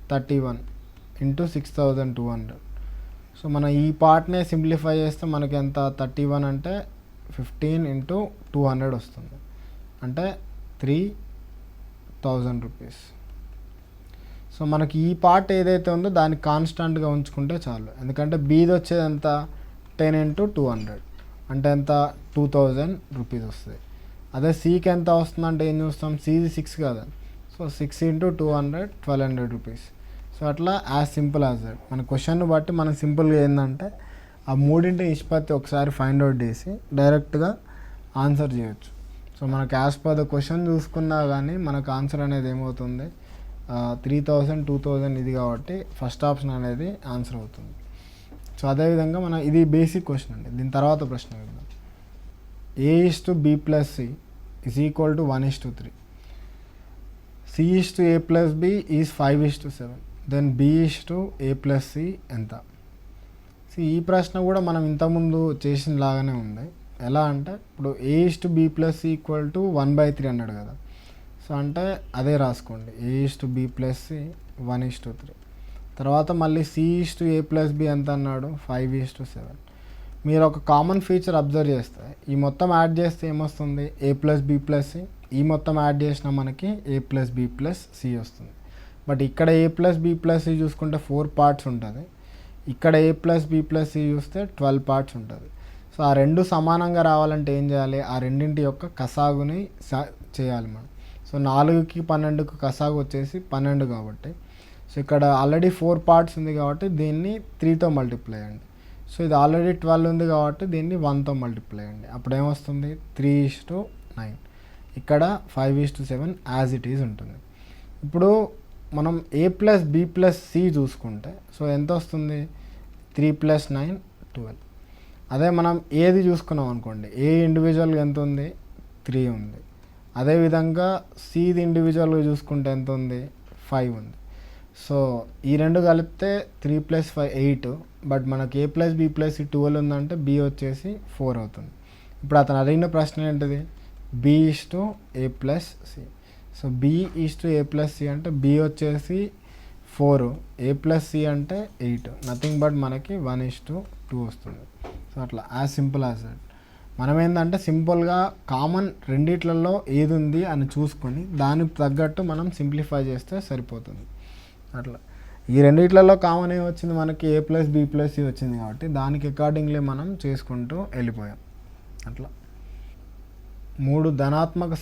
31 × 6200. సో మనం ఈ పార్ట్నే సింప్లిఫై చేస్తే మనకి ఎంత? 31 అంటే 15 × 200 వస్తుంది, అంటే 3000 రూపీస్. సో మనకి ఈ పార్ట్ ఏదైతే ఉందో దాన్ని కాన్స్టాంట్గా ఉంచుకుంటే చాలు. ఎందుకంటే బీది వచ్చేది ఎంత? 10 × 200 అంటే ఎంత? 2000 రూపీస్ వస్తుంది. అదే సీకి ఎంత వస్తుంది అంటే ఏం చూస్తాం? సీది 6 కదా, సో 6 × 200 1200 రూపీస్. సో అట్లా యాజ్ సింపుల్ యాజ్ దట్. మన క్వశ్చన్ను బట్టి మనం సింపుల్గా ఏంటంటే ఆ మూడింటి నిష్పత్తి ఒకసారి ఫైండ్ అవుట్ చేసి డైరెక్ట్గా ఆన్సర్ చేయొచ్చు. సో మనకు యాజ్ పర్ ద క్వశ్చన్ చూసుకున్నా కానీ మనకు ఆన్సర్ అనేది ఏమవుతుంది? 3000, 2000 ఇది కాబట్టి ఫస్ట్ ఆప్షన్ అనేది ఆన్సర్ అవుతుంది. సో అదేవిధంగా మన ఇది బేసిక్ క్వశ్చన్ అండి. దీని తర్వాత ప్రశ్న చూద్దాం. A/B + C = 1:3. C/A + B is 5:7. Then B/A + C ఎంత? సో ఈ ప్రశ్న కూడా మనం ఇంతకుముందు చేసిన లాగానే ఉంది. ఎలా అంటే ఇప్పుడు A/B + C = 1/3 అన్నాడు కదా. సో అంటే అదే రాసుకోండి. A/B + C 1:3. తర్వాత మళ్ళీ C/A + B ఎంత అన్నాడు? 5:7. మీరు ఒక కామన్ ఫీచర్ అబ్జర్వ్ చేస్తే ఈ మొత్తం యాడ్ చేస్తే ఏమొస్తుంది? A + B + C. ఈ మొత్తం యాడ్ చేసినా మనకి A + B + C వస్తుంది. బట్ ఇక్కడ A + B + C చూసుకుంటే 4 పార్ట్స్ ఉంటుంది. ఇక్కడ A + B + C చూస్తే 12 పార్ట్స్ ఉంటుంది. సో ఆ రెండు సమానంగా రావాలంటే ఏం చేయాలి? ఆ రెండింటి యొక్క కసాగుని చేయాలి మనం. సో 4కి 12కు కసాగు వచ్చేసి 12 కాబట్టి, సో ఇక్కడ ఆల్రెడీ 4 పార్ట్స్ ఉంది కాబట్టి దీన్ని 3తో మల్టిప్లై అయ్యండి. సో ఇది ఆల్రెడీ 12 ఉంది కాబట్టి దీన్ని 1తో మల్టిప్లై అయ్యండి. అప్పుడు ఏమొస్తుంది? 3:9. ఇక్కడ 5:7 యాజ్ ఇట్ ఈజ్ ఉంటుంది. ఇప్పుడు మనం A + B + C చూసుకుంటే సో ఎంత వస్తుంది? 3 + 9 12. అదే మనం ఏది చూసుకున్నాం అనుకోండి, ఏ ఇండివిజువల్గా ఎంత ఉంది? 3 ఉంది. అదేవిధంగా సిది ఇండివిజువల్గా చూసుకుంటే ఎంత ఉంది? 5 ఉంది. సో ఈ రెండు కలిపితే 3 + 5 8. బట్ మనకి A + B + C 12 ఉందంటే B వచ్చేసి 4 అవుతుంది. ఇప్పుడు అతను అడిగిన ప్రశ్న ఏంటిది? B/A + C. So B/A + C అంటే B వచ్చేసి 4, A + C అంటే 8. నథింగ్ బట్ మనకి 1:2 వస్తుంది. సో అట్లా యాజ్ సింపుల్ యాజ్ దట్. మనం ఏంటంటే సింపుల్గా కామన్ రెండిట్లలో ఏది ఉంది అని చూసుకొని దానికి తగ్గట్టు మనం సింప్లిఫై చేస్తే సరిపోతుంది. అట్లా ఈ రెండిట్లలో కామన్ ఏమి వచ్చింది? మనకి A + B + C వచ్చింది కాబట్టి దానికి అకార్డింగ్లీ మనం చేసుకుంటూ వెళ్ళిపోయాం. అట్లా 3 ధనాత్మక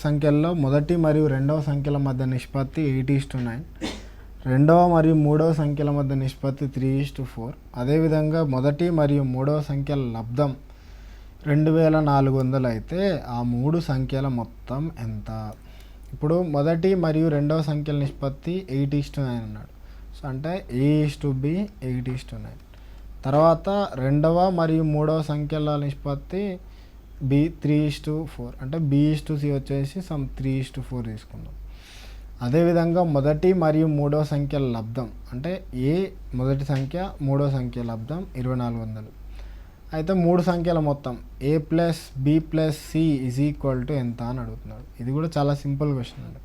సంఖ్యల్లో మొదటి మరియు రెండవ సంఖ్యల మధ్య నిష్పత్తి 8:9, రెండవ మరియు మూడవ సంఖ్యల మధ్య నిష్పత్తి 3:4. అదేవిధంగా మొదటి మరియు మూడవ సంఖ్యల లబ్ధం 2400 అయితే ఆ 3 సంఖ్యల మొత్తం ఎంత? ఇప్పుడు మొదటి మరియు రెండవ సంఖ్యల నిష్పత్తి 8:9 అన్నాడు. సో అంటే A/B 8:9. తర్వాత రెండవ మరియు మూడవ సంఖ్యల నిష్పత్తి బి 3:4, అంటే B/C వచ్చేసి సమ్ 3:4 తీసుకుందాం. అదేవిధంగా మొదటి మరియు మూడవ సంఖ్యల లబ్ధం, అంటే ఏ మొదటి సంఖ్య మూడవ సంఖ్య లబ్ధం 2400. అయితే మూడు సంఖ్యల మొత్తం A+B+C = ఎంత అని అడుగుతున్నాడు. ఇది కూడా చాలా సింపుల్ క్వశ్చన్ అండి.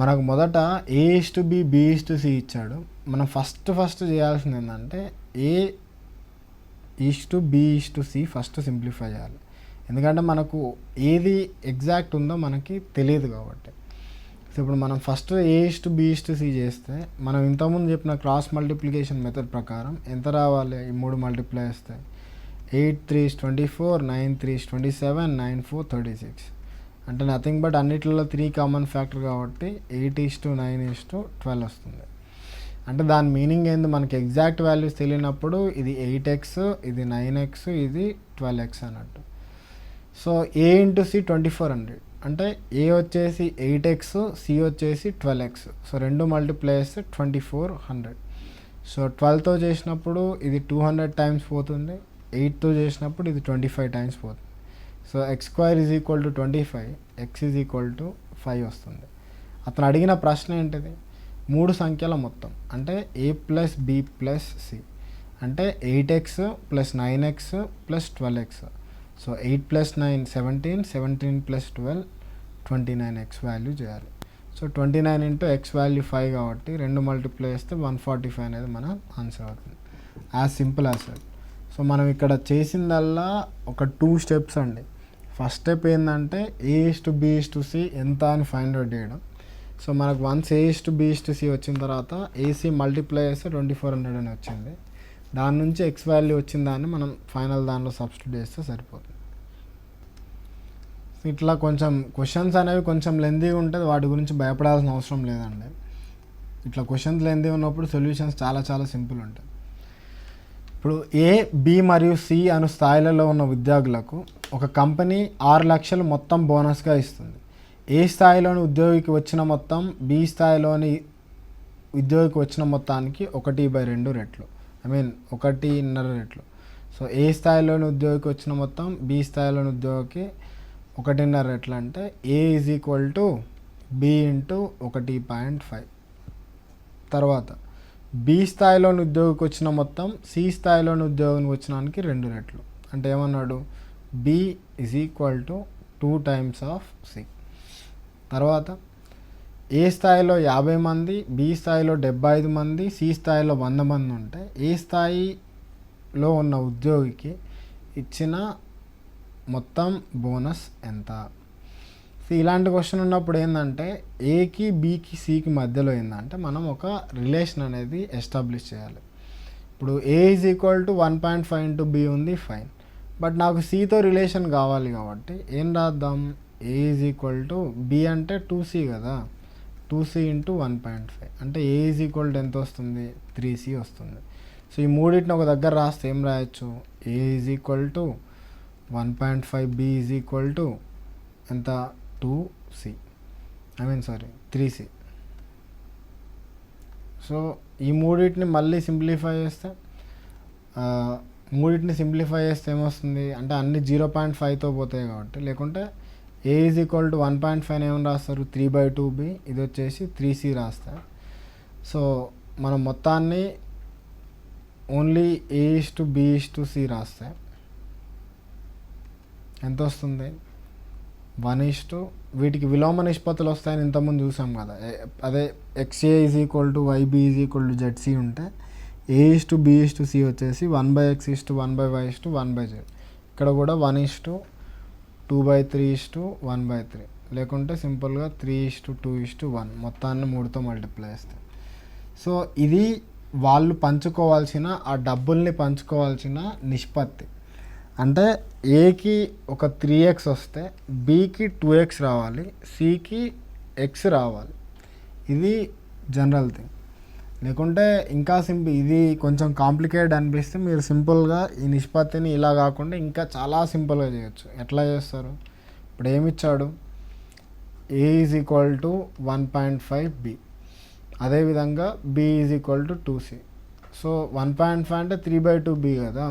మనకు మొదట A/B B/C ఇచ్చాడు. మనం ఫస్ట్ చేయాల్సింది ఏంటంటే A/B/C ఫస్ట్ సింప్లిఫై చేయాలి. ఎందుకంటే మనకు ఏది ఎగ్జాక్ట్ ఉందో మనకి తెలియదు కాబట్టి. సో ఇప్పుడు మనం ఫస్ట్ A/B/C చేస్తే మనం ఇంతకుముందు చెప్పిన క్రాస్ మల్టిప్లికేషన్ మెథడ్ ప్రకారం ఎంత రావాలి? ఈ 3 మల్టిప్లై చేస్తే 8 3 24, 9 3 27, 9 4 36. అంటే నథింగ్ బట్ అన్నిట్లలో 3 కామన్ ఫ్యాక్టర్ కాబట్టి 8:9:12 వస్తుంది. అంటే దాని మీనింగ్ ఏంది? మనకి ఎగ్జాక్ట్ వాల్యూస్ తెలియనప్పుడు ఇది 8x, ఇది 9x, ఇది 12x అన్నట్టు. సో A/C 2400, అంటే A వచ్చేసి 8x, C వచ్చేసి 12x. సో రెండు మల్టిప్లై చేస్తే 2400. సో 12తో చేసినప్పుడు ఇది 200 టైమ్స్ పోతుంది, 8తో చేసినప్పుడు ఇది 25 టైమ్స్ పోతుంది. సో x² = 25, x = 5 వస్తుంది. అతను అడిగిన ప్రశ్న ఏంటిది? మూడు సంఖ్యల మొత్తం, అంటే A+B+C, అంటే 8x + 9x + 12x. So 8 + 9 17, 17 + 12 29x value చేయాలి. సో 29 ఇంటూ x వాల్యూ 5 కాబట్టి రెండు మల్టిప్లై చేస్తే 145 అనేది మన ఆన్సర్ అవుతుంది. As simple as that. So మనం ఇక్కడ చేసిందల్లా ఒక 2 స్టెప్స్ అండి. ఫస్ట్ స్టెప్ ఏంటంటే A/B/C ఎంత అని ఫైండ్ అవుట్ చేయడం. సో మనకు వన్స్ A/B/C వచ్చిన తర్వాత AC మల్టిప్లై చేస్తే 2400 అని వచ్చింది. దాని నుంచి x వాల్యూ వచ్చిన దాన్ని మనం ఫైనల్ దానిలో సబ్స్టిట్యూట్ చేస్తే సరిపోతుంది. ఇట్లా కొంచెం క్వశ్చన్స్ అనేవి కొంచెం లెందీగా ఉంటుంది, వాటి గురించి భయపడాల్సిన అవసరం లేదండి. ఇట్లా క్వశ్చన్స్ లెందీ ఉన్నప్పుడు సొల్యూషన్స్ చాలా చాలా సింపుల్ ఉంటాయి. ఇప్పుడు A, B మరియు C అను స్థాయిలలో ఉన్న విద్యార్థులకు ఒక కంపెనీ 6 లక్షలు మొత్తం బోనస్గా ఇస్తుంది. ఏ స్థాయిలోని ఉద్యోగికి వచ్చిన మొత్తం B స్థాయిలోని ఉద్యోగికి వచ్చిన మొత్తానికి 1/2 రెట్లు, 1.5 రెట్లు. సో ఏ స్థాయిలోని ఉద్యోగికి వచ్చిన మొత్తం B స్థాయిలోని ఉద్యోగికి 1.5 రెట్లు, అంటే A = B × 1.5. తర్వాత B స్థాయిలోని ఉద్యోగికి వచ్చిన మొత్తం C స్థాయిలోని ఉద్యోగానికి వచ్చినానికి 2 రెట్లు, అంటే ఏమన్నాడు? B = 2 times of C. తర్వాత ఏ స్థాయిలో 50 మంది, B స్థాయిలో 75 మంది, C స్థాయిలో 100 మంది ఉంటే ఏ స్థాయిలో ఉన్న ఉద్యోగికి ఇచ్చిన మొత్తం బోనస్ ఎంత? ఇలాంటి క్వశ్చన్ ఉన్నప్పుడు ఏంటంటే ఏకి బీకి సికి మధ్యలో ఏంటంటే మనం ఒక రిలేషన్ అనేది ఎస్టాబ్లిష్ చేయాలి. ఇప్పుడు A = 1.5 × B ఉంది, ఫైన్. బట్ నాకు Cతో రిలేషన్ కావాలి కాబట్టి ఏం రాద్దాం? A = B అంటే 2C కదా, 2C × 1.5, అంటే A = ఎంత వస్తుంది? 3C వస్తుంది. సో ఈ మూడింటిని ఒక దగ్గర రాస్తే ఏం రాయొచ్చు? A = 1.5, B = ఎంత? 2C, 3C. సో ఈ మూడింటిని మళ్ళీ సింప్లిఫై చేస్తే ఏమొస్తుంది అంటే అన్ని 0.5తో పోతాయి కాబట్టి. లేకుంటే A = 1.5 ఏమని రాస్తారు? 3/2B, ఇది వచ్చేసి 3C రాస్తారు. సో మనం మొత్తాన్ని ఓన్లీ A/B/C రాస్తే ఎంత వస్తుంది? 1:, వీటికి విలోమ నిష్పత్తులు వస్తాయని ఇంతకుముందు చూసాం కదా. అదే XA = YB = ZC ఉంటే A/B/C వచ్చేసి 1/x, 1/y, 1/z. ఇక్కడ కూడా 1:, 2/3, 1/3, లేకుంటే సింపుల్గా 3:2:1 మొత్తాన్ని 3తో మల్టిప్లై చేస్తాయి. సో ఇది వాళ్ళు పంచుకోవాల్సిన, ఆ డబ్బుల్ని పంచుకోవాల్సిన నిష్పత్తి. అంటే ఏకి ఒక 3x వస్తే బీకి 2x రావాలి, సికి x రావాలి. ఇది జనరల్ థింగ్. లేకుంటే ఇంకా ఇది కొంచెం కాంప్లికేటెడ్ అనిపిస్తే మీరు సింపుల్గా ఈ నిష్పత్తిని ఇలా కాకుండా ఇంకా చాలా సింపుల్గా చేయొచ్చు. ఎట్లా చేస్తారు? ఇప్పుడు ఏమిచ్చాడు? A = 1.5B, అదేవిధంగా B = 2C. సో 1.5 అంటే 3/2 బి కదా.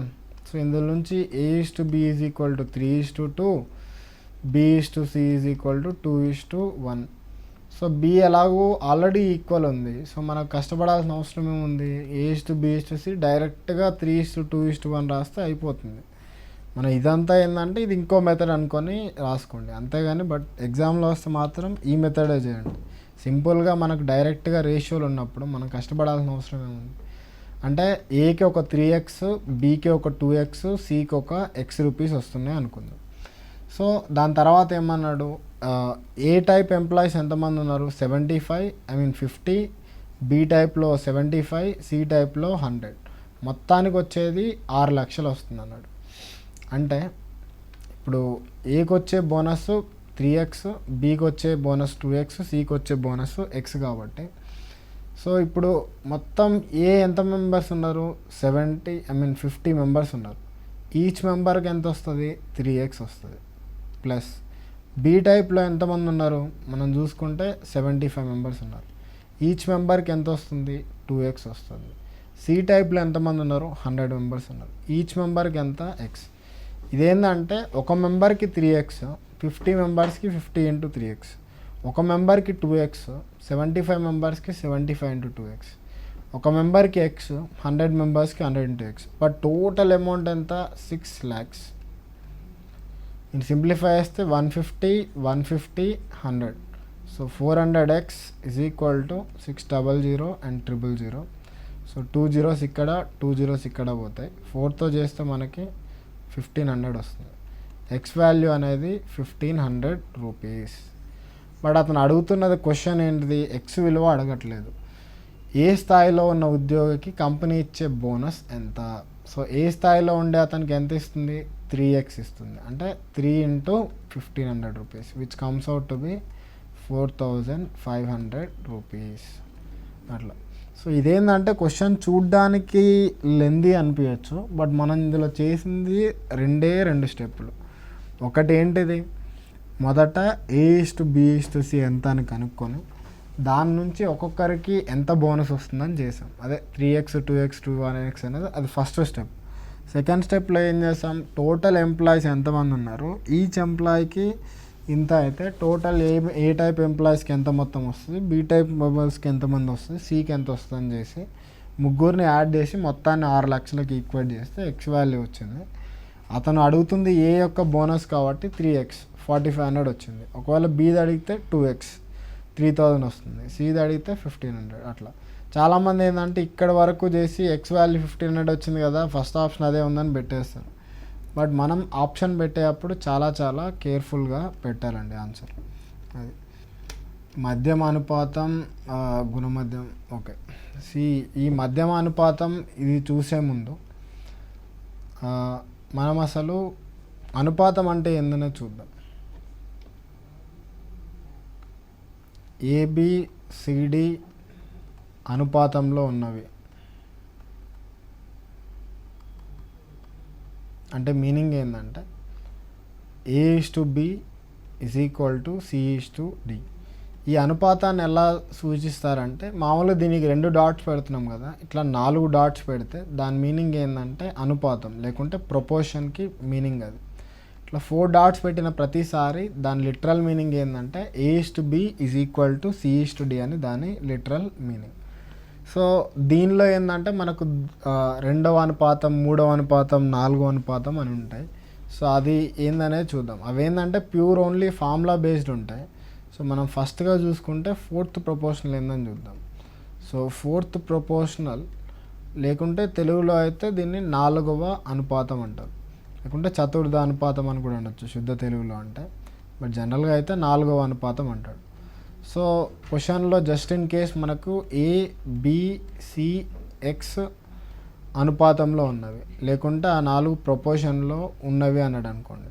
సో ఇందులో నుంచి A/B is equal to 3:2, B/C is equal to 2:1. So B ఎలాగో ఆల్రెడీ ఈక్వల్ ఉంది, సో మనకు కష్టపడాల్సిన అవసరం ఏముంది. A/B/C డైరెక్ట్గా 3:2:1 రాస్తే అయిపోతుంది. మనం ఇదంతా ఏంటంటే ఇది ఇంకో మెథడ్ అనుకొని రాసుకోండి అంతేగాని, బట్ ఎగ్జామ్లో వస్తే మాత్రం ఈ మెథడే చేయండి. సింపుల్గా మనకు డైరెక్ట్గా రేషియోలు ఉన్నప్పుడు మనం కష్టపడాల్సిన అవసరం ఏముంది. అంటే ఏకి ఒక 3x, బీకి ఒక 2x, సికి ఒక x రూపీస్ వస్తున్నాయి అనుకుందాం. సో దాని తర్వాత ఏమన్నాడు, ఏ టైప్ ఎంప్లాయీస్ ఎంతమంది ఉన్నారు, 50, బి టైప్లో 75, సి టైప్లో 100, మొత్తానికి వచ్చేది 6 లక్షలు వస్తుంది అన్నాడు. అంటే ఇప్పుడు ఏకి వచ్చే బోనస్ 3x, బీకి వచ్చే బోనస్ 2x, సికి వచ్చే బోనస్ x కాబట్టి, సో ఇప్పుడు మొత్తం ఏ ఎంత మెంబర్స్ ఉన్నారు, 50 మెంబర్స్ ఉన్నారు. ఈచ్ మెంబర్కి ఎంత వస్తుంది, 3x వస్తుంది. ప్లస్ బి టైప్లో ఎంతమంది ఉన్నారు మనం చూసుకుంటే 75 మెంబర్స్ ఉన్నారు. ఈచ్ మెంబర్కి ఎంత వస్తుంది, 2x వస్తుంది. సి టైప్లో ఎంతమంది ఉన్నారు, 100 మెంబర్స్ ఉన్నారు. ఈచ్ మెంబర్కి ఎంత, x. ఇదేంటంటే ఒక మెంబర్కి 3x, 50 మెంబర్స్కి 50 × 3x. ఒక మెంబర్కి 2x, 75 మెంబర్స్కి 75 × 2x. ఒక మెంబర్కి x, 100 మెంబర్స్కి 100 × x. బట్ టోటల్ అమౌంట్ ఎంత, 6 lakhs. ఇది సింప్లిఫై చేస్తే 150, 100. So 400x is equal to 600 and 000. So 2 zeros ఇక్కడ, 2 zeros ఇక్కడ పోతాయి. 4తో చేస్తే మనకి 1500 వస్తుంది. ఎక్స్ వాల్యూ అనేది 1500 రూపీస్. బట్ అతను అడుగుతున్నది క్వశ్చన్ ఏంటిది, ఎక్స్ విలువ అడగట్లేదు. ఏ స్థాయిలో ఉన్న ఉద్యోగికి కంపెనీ ఇచ్చే బోనస్ ఎంత. సో ఏ స్థాయిలో ఉండే అతనికి ఎంత ఇస్తుంది, 3x ఇస్తుంది. అంటే 3 × 1500 rupees, which comes out to be 4500 rupees అట్లా. సో ఇదేంటంటే క్వశ్చన్ చూడ్డానికి లెందీ అనిపించచ్చు, బట్ మనం ఇందులో చేసింది 2 స్టెప్పులు. ఒకటి ఏంటిది, మొదట A/B/C ఎంత అని కనుక్కొని దాని నుంచి ఒక్కొక్కరికి ఎంత బోనస్ వస్తుందని చేసాం. అదే 3x, 2x, 1x అనేది అది ఫస్ట్ స్టెప్. సెకండ్ స్టెప్లో ఏం చేసాం, టోటల్ ఎంప్లాయీస్ ఎంతమంది ఉన్నారు, ఈచ్ ఎంప్లాయీకి ఇంత అయితే టోటల్ ఏ టైప్ ఎంప్లాయీస్కి ఎంత మొత్తం వస్తుంది, బి టైప్ మెంబర్స్కి ఎంతమంది వస్తుంది, సికి ఎంత వస్తుందని చేసి ముగ్గురిని యాడ్ చేసి మొత్తాన్ని 6 లక్షలకి ఈక్వేట్ చేస్తే ఎక్స్ వాల్యూ వచ్చింది. అతను అడుగుతుంది ఏ యొక్క బోనస్ కాబట్టి 3x 4500 వచ్చింది. ఒకవేళ బీది అడిగితే 2x 3000 వస్తుంది, సిది అడిగితే 1500. అట్లా చాలామంది ఏంటంటే ఇక్కడ వరకు చేసి ఎక్స్ వాల్యూ 1500 వచ్చింది కదా, ఫస్ట్ ఆప్షన్ అదే ఉందని పెట్టేస్తారు. బట్ మనం ఆప్షన్ పెట్టేటప్పుడు చాలా కేర్ఫుల్గా పెట్టాలండి ఆన్సర్. అది మధ్యమ అనుపాతం, గుణమధ్యం. ఓకే, ఈ మధ్యమ అనుపాతం ఇది చూసే ముందు మనం అసలు అనుపాతం అంటే ఏందనే చూద్దాం. ABCD అనుపాతంలో ఉన్నవి అంటే మీనింగ్ ఏంటంటే A/B is equal to C/D. ఈ అనుపాతాన్ని ఎలా సూచిస్తారంటే మామూలుగా దీనికి 2 డాట్స్ పెడుతున్నాం కదా, ఇట్లా 4 డాట్స్ పెడితే దాని మీనింగ్ ఏంటంటే అనుపాతం లేకుంటే ప్రపోర్షన్కి మీనింగ్ అది. ఇట్లా 4 డాట్స్ పెట్టిన ప్రతిసారి దాని లిటరల్ మీనింగ్ ఏంటంటే A/B is equal to C/D అని దాని లిటరల్ మీనింగ్. సో దీనిలో ఏంటంటే మనకు 2వ అనుపాతం, 3వ అనుపాతం, 4వ అనుపాతం అని ఉంటాయి. సో అది ఏందనేది చూద్దాం. అవి ఏంటంటే ప్యూర్ ఓన్లీ ఫార్ములా బేస్డ్ ఉంటాయి. సో మనం ఫస్ట్గా చూసుకుంటే 4th ప్రపోర్షనల్ ఏందని చూద్దాం. సో 4th ప్రపోర్షనల్ లేకుంటే తెలుగులో అయితే దీన్ని 4వ అనుపాతం అంటారు, లేకుంటే చతుర్థ అనుపాతం అని కూడా అనొచ్చు శుద్ధ తెలుగులో అంటే. బట్ జనరల్గా అయితే 4వ అనుపాతం అంటాడు. సో క్వశ్చన్లో జస్ట్ ఇన్ కేస్ మనకు ABCX అనుపాతంలో ఉన్నవి లేకుంటే ఆ 4 ప్రపోర్షన్లో ఉన్నవి అన్నాడు అనుకోండి,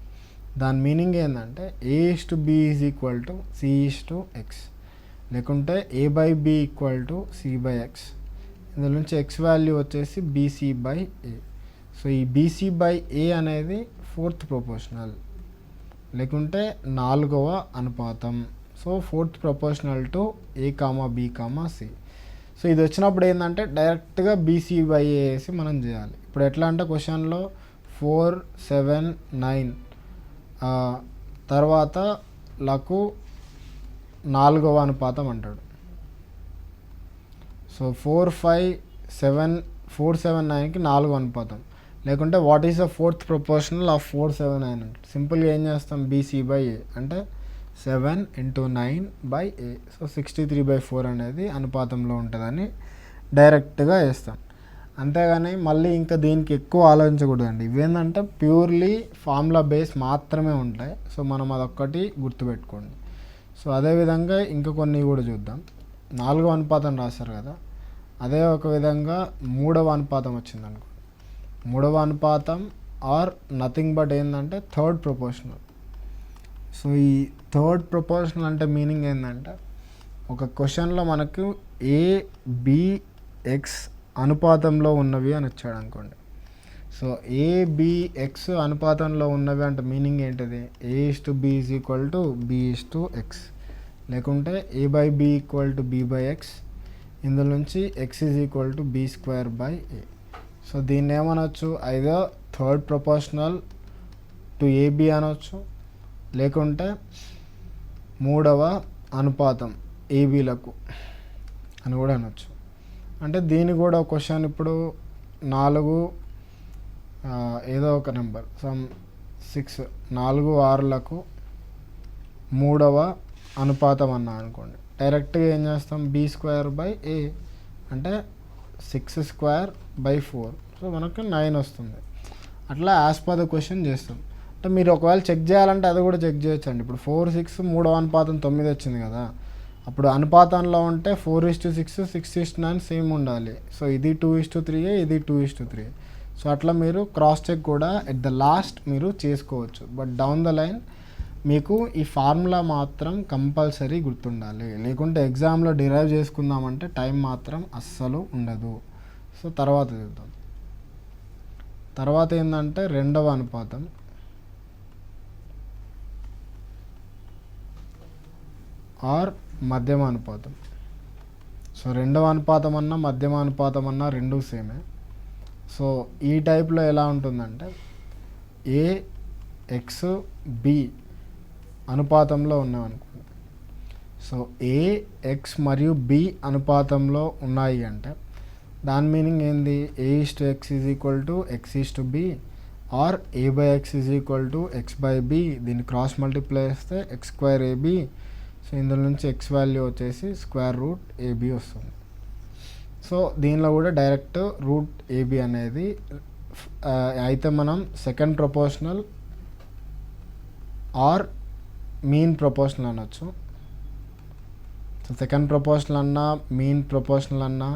దాని మీనింగ్ ఏంటంటే A/B is equal to C/X లేకుంటే A/B ఈక్వల్ టు C/X. ఇందులో నుంచి ఎక్స్ వాల్యూ వచ్చేసి BC/A. సో ఈ BC/A అనేది 4th ప్రపోర్షనల్ లేకుంటే 4వ అనుపాతం. So 4th proportional to A, B, C. So ఇది వచ్చినప్పుడు ఏంటంటే డైరెక్ట్గా బీసీ/ఏ వేసి మనం చేయాలి. ఇప్పుడు ఎట్లా అంటే క్వశ్చన్లో 4, 7, 9 తర్వాత లకు 4వ అనుపాతం అంటాడు. సో 4, 5, 7, 4, 7, 9కి 4వ అనుపాతం. లేకుంటే what is the 4th proportional of 4, 7, 9 అంటే సింపుల్గా ఏం చేస్తాం, బీసీ/ఏ అంటే 7 × 9/a. సో 63/4 అనేది అనుపాతంలో ఉంటుందని డైరెక్ట్గా వేస్తాం. అంతేగాని మళ్ళీ ఇంకా దీనికి ఎక్కువ ఆలోచించకూడదండి. ఇవేంటంటే ప్యూర్లీ ఫార్ములా బేస్ మాత్రమే ఉంటాయి. సో మనం అదొక్కటి గుర్తుపెట్టుకోండి. సో అదేవిధంగా ఇంకా కొన్ని కూడా చూద్దాం. 4వ అనుపాతం రాశారు కదా, అదే ఒక విధంగా 3వ అనుపాతం వచ్చింది అనుకో. 3వ అనుపాతం ఆర్ నథింగ్ బట్ ఏంటంటే థర్డ్ ప్రపోర్షనల్. సో ఈ థర్డ్ ప్రపోర్షనల్ అంటే మీనింగ్ ఏంటంటే ఒక క్వశ్చన్లో మనకు ABX అనుపాతంలో ఉన్నవి అని వచ్చాడు అనుకోండి. సో ABX అనుపాతంలో ఉన్నవి అంటే మీనింగ్ ఏంటిది, A/B = B/X, లేకుంటే A/B = B/X, ఇందులో నుంచి X = B²/A. సో దీన్ని ఏమనొచ్చు, ఐదో థర్డ్ ప్రపోర్షనల్ టు AB అనొచ్చు, లేకుంటే 3వ అనుపాతం ABలకు అని కూడా అనొచ్చు. అంటే దీని కూడా క్వశ్చన్ ఇప్పుడు 4 ఏదో ఒక నెంబర్ సమ్ 6 4, 6లకు 3వ అనుపాతం అన్నా అనుకోండి. డైరెక్ట్గా ఏం చేస్తాం, B²/A అంటే 6²/4. సో మనకు 9 వస్తుంది. అట్లా యాజ్ పర్ ద క్వశ్చన్ చేస్తాం. అంటే మీరు ఒకవేళ చెక్ చేయాలంటే అది కూడా చెక్ చేయొచ్చు అండి. ఇప్పుడు 4, 6 3వ అనుపాతం 9 వచ్చింది కదా, అప్పుడు అనుపాతంలో ఉంటే 4:6, 6:9 సేమ్ ఉండాలి. సో ఇది 2:3, ఇది 2:3. సో అట్లా మీరు క్రాస్ చెక్ కూడా ఎట్ ద లాస్ట్ మీరు చేసుకోవచ్చు. బట్ డౌన్ ద లైన్ మీకు ఈ ఫార్ములా మాత్రం కంపల్సరీ గుర్తుండాలి, లేకుంటే ఎగ్జామ్లో డిరైవ్ చేసుకుందామంటే టైం మాత్రం అస్సలు ఉండదు. సో తర్వాత చూద్దాం. తర్వాత ఏంటంటే 2వ అనుపాతం ఆర్ మధ్యమ అనుపాతం. సో 2వ అనుపాతం అన్నా మధ్యమ అనుపాతం అన్నా రెండు సేమే. సో ఈ టైప్లో ఎలా ఉంటుందంటే AXB అనుపాతంలో ఉన్నామనుకోండి. సో AX మరియు B అనుపాతంలో ఉన్నాయి అంటే దాని మీనింగ్ ఏంది, A/X = X/B are A/X = X/B. దీన్ని క్రాస్ మల్టిప్లై చేస్తే X²AB. సో ఇందులో నుంచి X వాల్యూ వచ్చేసి √AB వస్తుంది. సో దీనిలో కూడా డైరెక్ట్ √AB అనేది అయితే మనం second proportional or mean proportional అనొచ్చు. సో సెకండ్ ప్రపోర్షనల్ అన్నా మీన్ ప్రపోర్షనల్ అన్నా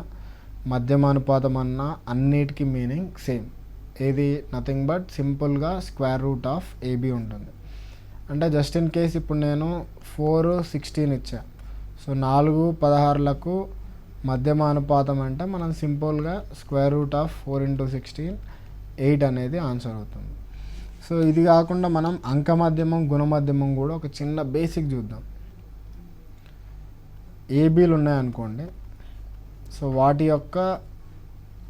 మధ్యమ అనుపాతం అన్నా అన్నిటికీ మీనింగ్ సేమ్. ఏది, నథింగ్ బట్ సింపుల్గా √AB ఉంటుంది. అంటే జస్ట్ ఇన్ కేస్ ఇప్పుడు నేను 4, 16 ఇచ్చా. సో 4, 16లకు మధ్యమ అనుపాతం అంటే మనం సింపుల్గా √4 × 16 8 అనేది ఆన్సర్ అవుతుంది. సో ఇది కాకుండా మనం అంకమధ్యమం గుణమధ్యమం కూడా ఒక చిన్న బేసిక్ చూద్దాం. ABలు ఉన్నాయనుకోండి. సో వాటి యొక్క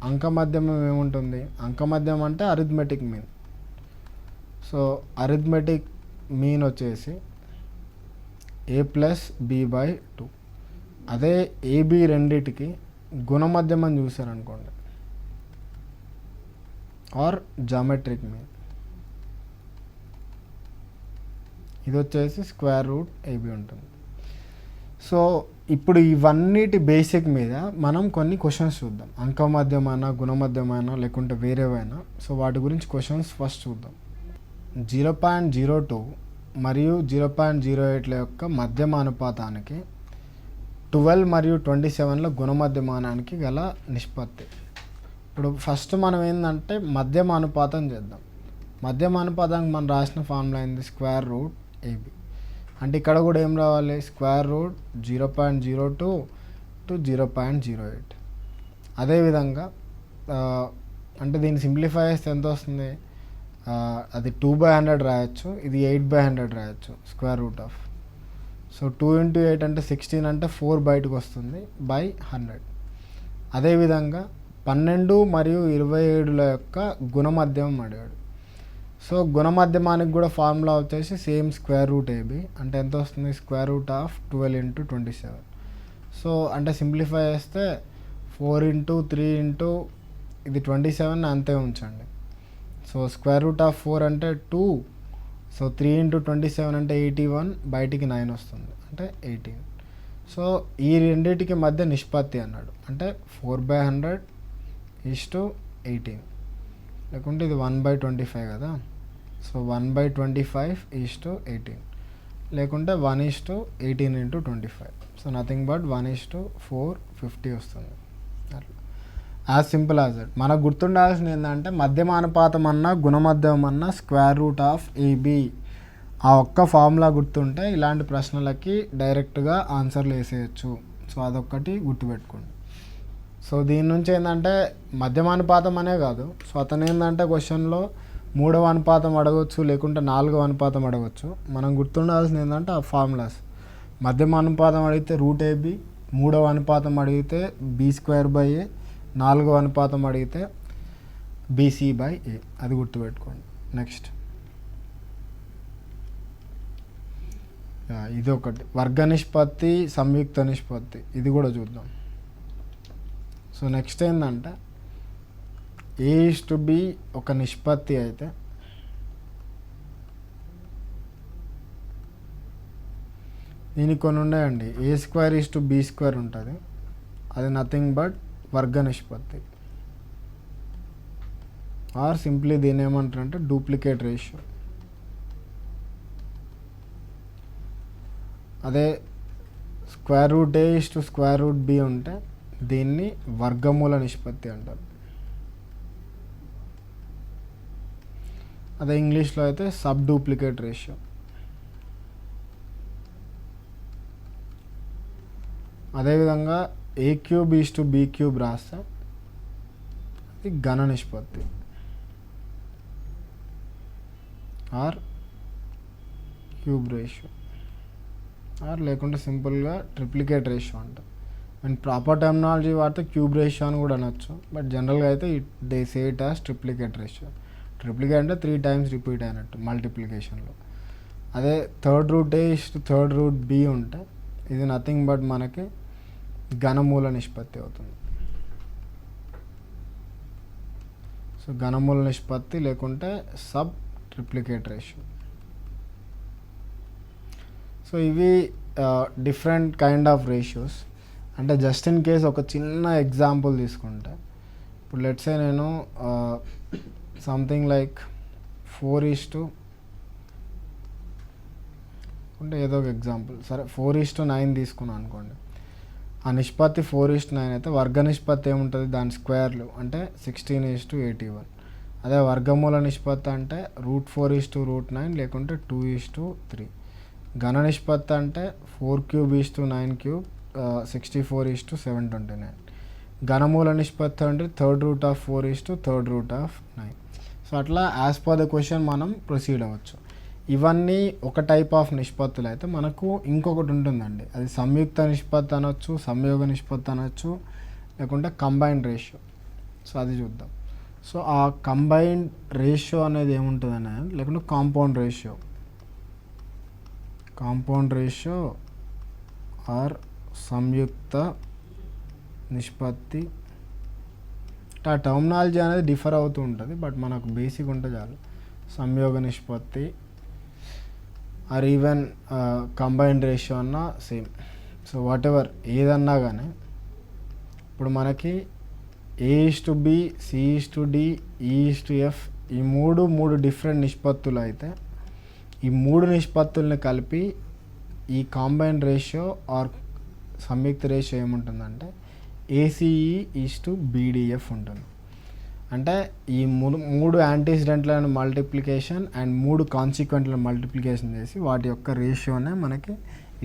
అంకమధ్యమం ఏముంటుంది, అంకమధ్యమం అంటే arithmetic mean. So arithmetic mean వచ్చేసి A+B/2. అదే AB రెండిటికి గుణమధ్యమం చూసారనుకోండి ఆర్ జామెట్రిక్ మీన్, ఇది వచ్చేసి √AB ఉంటుంది. సో ఇప్పుడు ఇవన్నిటి బేసిక్ మీద మనం కొన్ని క్వశ్చన్స్ చూద్దాం. అంకమధ్యమైనా గుణమధ్యమైనా లేకుంటే వేరేవైనా. సో వాటి గురించి క్వశ్చన్స్ ఫస్ట్ చూద్దాం. 0.02 మరియు 0.08ల యొక్క మధ్యమ అనుపాతానికి 12 మరియు 27ల గుణమధ్యమానానికి గల నిష్పత్తి. ఇప్పుడు ఫస్ట్ మనం ఏంటంటే మధ్యమ అనుపాతం చేద్దాం. మధ్యమ అనుపాతానికి మనం రాసిన ఫార్ములా ఏంది, √AB. అంటే ఇక్కడ కూడా ఏం రావాలి, √0.02 to 0.08. అదేవిధంగా అంటే దీన్ని సింప్లిఫై చేస్తే ఎంత వస్తుంది, అది 2/100 రాయొచ్చు, ఇది 8/100 రాయొచ్చు √. సో 2 × 8 అంటే 16 అంటే 4 బయటకు వస్తుంది /100. అదేవిధంగా 12 మరియు 27ల యొక్క గుణమధ్యమం అడిగాడు. సో గుణమధ్యమానికి కూడా ఫార్ములా వచ్చేసి సేమ్ స్క్వేర్ రూట్ ఏబి, అంటే ఎంత వస్తుంది, స్క్వేర్ రూట్ ఆఫ్ 12 × 27. సో అంటే సింప్లిఫై చేస్తే 4 × 3 × ఇది 27 అంతే ఉంచండి. సో స్క్వేర్ రూట్ ఆఫ్ 4 అంటే 2, సో 3 × 27 అంటే 81, బయటికి 9 వస్తుంది అంటే 18. సో ఈ రెండింటికి మధ్య నిష్పత్తి అన్నాడు, అంటే 4/100 18, లేకుంటే ఇది 1/25 కదా. సో 1/25 18, లేకుంటే 1:18 × 25. సో నథింగ్ బట్ 1:450 వస్తుంది. అట్లా యాజ్ సింపుల్ యాజ్ దట్. మనకు గుర్తుండాల్సింది ఏంటంటే మధ్యమానుపాతం అన్నా గుణమధ్యమం అన్నా స్క్వేర్ రూట్ ఆఫ్ ఏబి, ఆ ఒక్క ఫార్ములా గుర్తుంటే ఇలాంటి ప్రశ్నలకి డైరెక్ట్గా ఆన్సర్లు వేసేయచ్చు. సో అదొక్కటి గుర్తుపెట్టుకోండి. సో దీని నుంచి ఏంటంటే మధ్యమానుపాతం అనే కాదు, సో అతను ఏంటంటే క్వశ్చన్లో 3వ అనుపాతం అడగవచ్చు, లేకుంటే 4వ అనుపాతం అడగవచ్చు. మనం గుర్తుండాల్సింది ఏంటంటే ఆ ఫార్ములాస్. మధ్యమానుపాతం అడిగితే రూట్ ఏబి, 3వ అనుపాతం అడిగితే b²/a, 4వ అనుపాతం అడిగితే bc/a. అది గుర్తుపెట్టుకోండి. నెక్స్ట్ ఇది ఒకటి, వర్గ నిష్పత్తి, సంయుక్త నిష్పత్తి, ఇది కూడా చూద్దాం. సో నెక్స్ట్ ఏంటంటే a:b ఒక నిష్పత్తి అయితే దీనికి కొన్ని ఉన్నాయండి. a² b² ఉంటుంది, అది నథింగ్ బట్ వర్గ నిష్పత్తి, ఆర్ సింప్లీ దీని ఏమంటారంటే డూప్లికేట్ రేషియో. అదే √a:√b ఉంటే దీన్ని వర్గమూల నిష్పత్తి అంటారు. అదే ఇంగ్లీష్లో అయితే సబ్ డూప్లికేట్ రేషియో. అదేవిధంగా a³ రాస్తే అది ఘన నిష్పత్తి, ఆర్ క్యూబ్ రేషియో, ఆర్ లేకుంటే సింపుల్గా ట్రిప్లికేట్ రేషియో అంటారు. అండ్ ప్రాపర్ టెర్మినాలజీ వాడితే క్యూబ్ రేషియో అని కూడా అనొచ్చు, బట్ జనరల్గా అయితే they say it as triplicate ratio. Triplicate అంటే 3 times రిపీట్ అయినట్టు మల్టిప్లికేషన్లో. అదే √a:√b ఉంటే ఇది నథింగ్ బట్ మనకి ఘనమూల నిష్పత్తి అవుతుంది. సో ఘనమూల నిష్పత్తి లేకుంటే సబ్ ట్రిప్లికేట్ రేషియో. సో ఇవి డిఫరెంట్ కైండ్ ఆఫ్ రేషియోస్. అంటే జస్ట్ ఇన్ కేస్ ఒక చిన్న ఎగ్జాంపుల్ తీసుకుంటే, ఇప్పుడు లెట్స్ సే నేను సంథింగ్ లైక్ 4:, అంటే ఏదో ఒక ఎగ్జాంపుల్, సరే 4:9 తీసుకున్నాను అనుకోండి. ఆ నిష్పత్తి 4:9 అయితే వర్గ నిష్పత్తి ఏముంటుంది, దాని స్క్వేర్లు అంటే 16:81. అదే వర్గమూల నిష్పత్తి అంటే √4:9 లేకుంటే 2:3. ఘన నిష్పత్తి అంటే 4³ 64:729. ఘనమూల నిష్పత్తి అంటే √4:9. సో అట్లా యాజ్ పర్ ద క్వశ్చన్ మనం ప్రొసీడ్ అవ్వచ్చు. ఇవన్నీ ఒక టైప్ ఆఫ్ నిష్పత్తులు అయితే మనకు ఇంకొకటి ఉంటుందండి, అది సంయుక్త నిష్పత్తి అనొచ్చు, సంయోగ నిష్పత్తి అనొచ్చు, లేకుంటే కంబైన్డ్ రేషియో. సో అది చూద్దాం. సో ఆ కంబైన్డ్ రేషియో అనేది ఏముంటుందనే, లేకుంటే కాంపౌండ్ రేషియో ఆర్ సంయుక్త నిష్పత్తి. ఆ టర్మినాలజీ అనేది డిఫర్ అవుతూ ఉంటుంది, బట్ మనకు బేసిక్ ఉంటే చాలు. సంయోగ నిష్పత్తి ఆర్ ఈవెన్ కంబైన్డ్ రేషియో అన్నా సేమ్. సో వాట్ ఎవర్ ఏదన్నా కానీ ఇప్పుడు మనకి a:b, c:d, e:f ఈ మూడు డిఫరెంట్ నిష్పత్తులు అయితే ఈ 3 నిష్పత్తుల్ని కలిపి ఈ కాంబైన్డ్ రేషియో ఆర్ సంయుక్త రేషియో ఏముంటుందంటే ACE:BDF ఉంటుంది. అంటే ఈ 3 యాంటీసిడెంట్లను మల్టిప్లికేషన్ అండ్ 3 కాన్సిక్వెంట్లను మల్టిప్లికేషన్ చేసి వాటి యొక్క రేషియోనే మనకి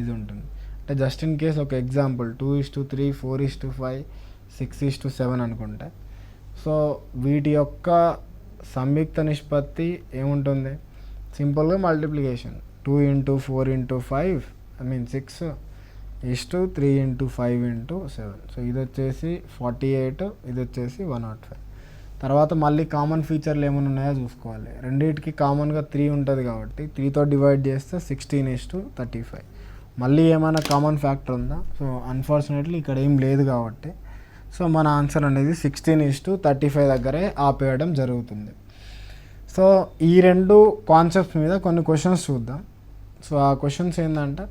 ఇది ఉంటుంది. అంటే జస్ట్ ఇన్ కేస్ ఒక ఎగ్జాంపుల్ 2:3, 4:5, 6:7 అనుకుంటే, సో వీటి యొక్క సంయుక్త నిష్పత్తి ఏముంటుంది, సింపుల్గా మల్టిప్లికేషన్ 2 × 4 × 5 6, 3 ఇంటూ 5 ఇంటూ 7. సో ఇది వచ్చేసి 48, ఇది వచ్చేసి 105. తర్వాత మళ్ళీ కామన్ ఫీచర్లు ఏమైనా ఉన్నాయో చూసుకోవాలి. రెండింటికి కామన్గా 3 ఉంటుంది కాబట్టి 3తో డివైడ్ చేస్తే 16:35. మళ్ళీ ఏమైనా కామన్ ఫ్యాక్టర్ ఉందా? సో అన్ఫార్చునేట్లీ ఇక్కడ ఏం లేదు కాబట్టి సో మన ఆన్సర్ అనేది 16:35 దగ్గరే ఆపేయడం జరుగుతుంది. సో ఈ రెండు కాన్సెప్ట్స్ మీద కొన్ని క్వశ్చన్స్ చూద్దాం. సో ఆ క్వశ్చన్స్ ఏంటంటే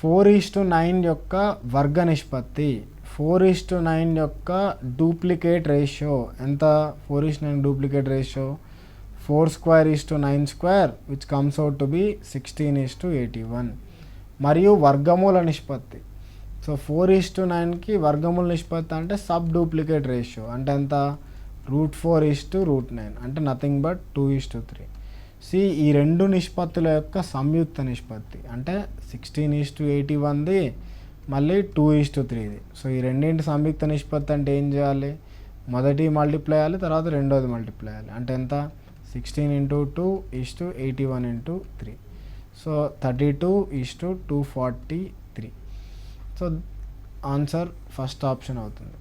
4:9 యొక్క వర్గ నిష్పత్తి, 4:9 యొక్క డూప్లికేట్ రేషియో ఎంత? 4:9 duplicate ratio 4² which comes out to be 16:81. మరియు వర్గమూల నిష్పత్తి. సో 4:9కి వర్గమూల నిష్పత్తి అంటే సబ్ డూప్లికేట్ రేషియో అంటే ఎంత? √4:9 అంటే నథింగ్ బట్ 2:3. ఈ రెండు నిష్పత్తుల యొక్క సంయుక్త నిష్పత్తి అంటే 16:81ది మళ్ళీ 2:3ది. సో ఈ రెండింటి సంయుక్త నిష్పత్తి అంటే ఏం చేయాలి? మొదటి మల్టిప్లై చేయాలి, తర్వాత రెండోది మల్టిప్లై చేయాలి. అంటే ఎంత? 16 × 2 = 81 × 3. So 32:243. So answer first option అవుతుంది.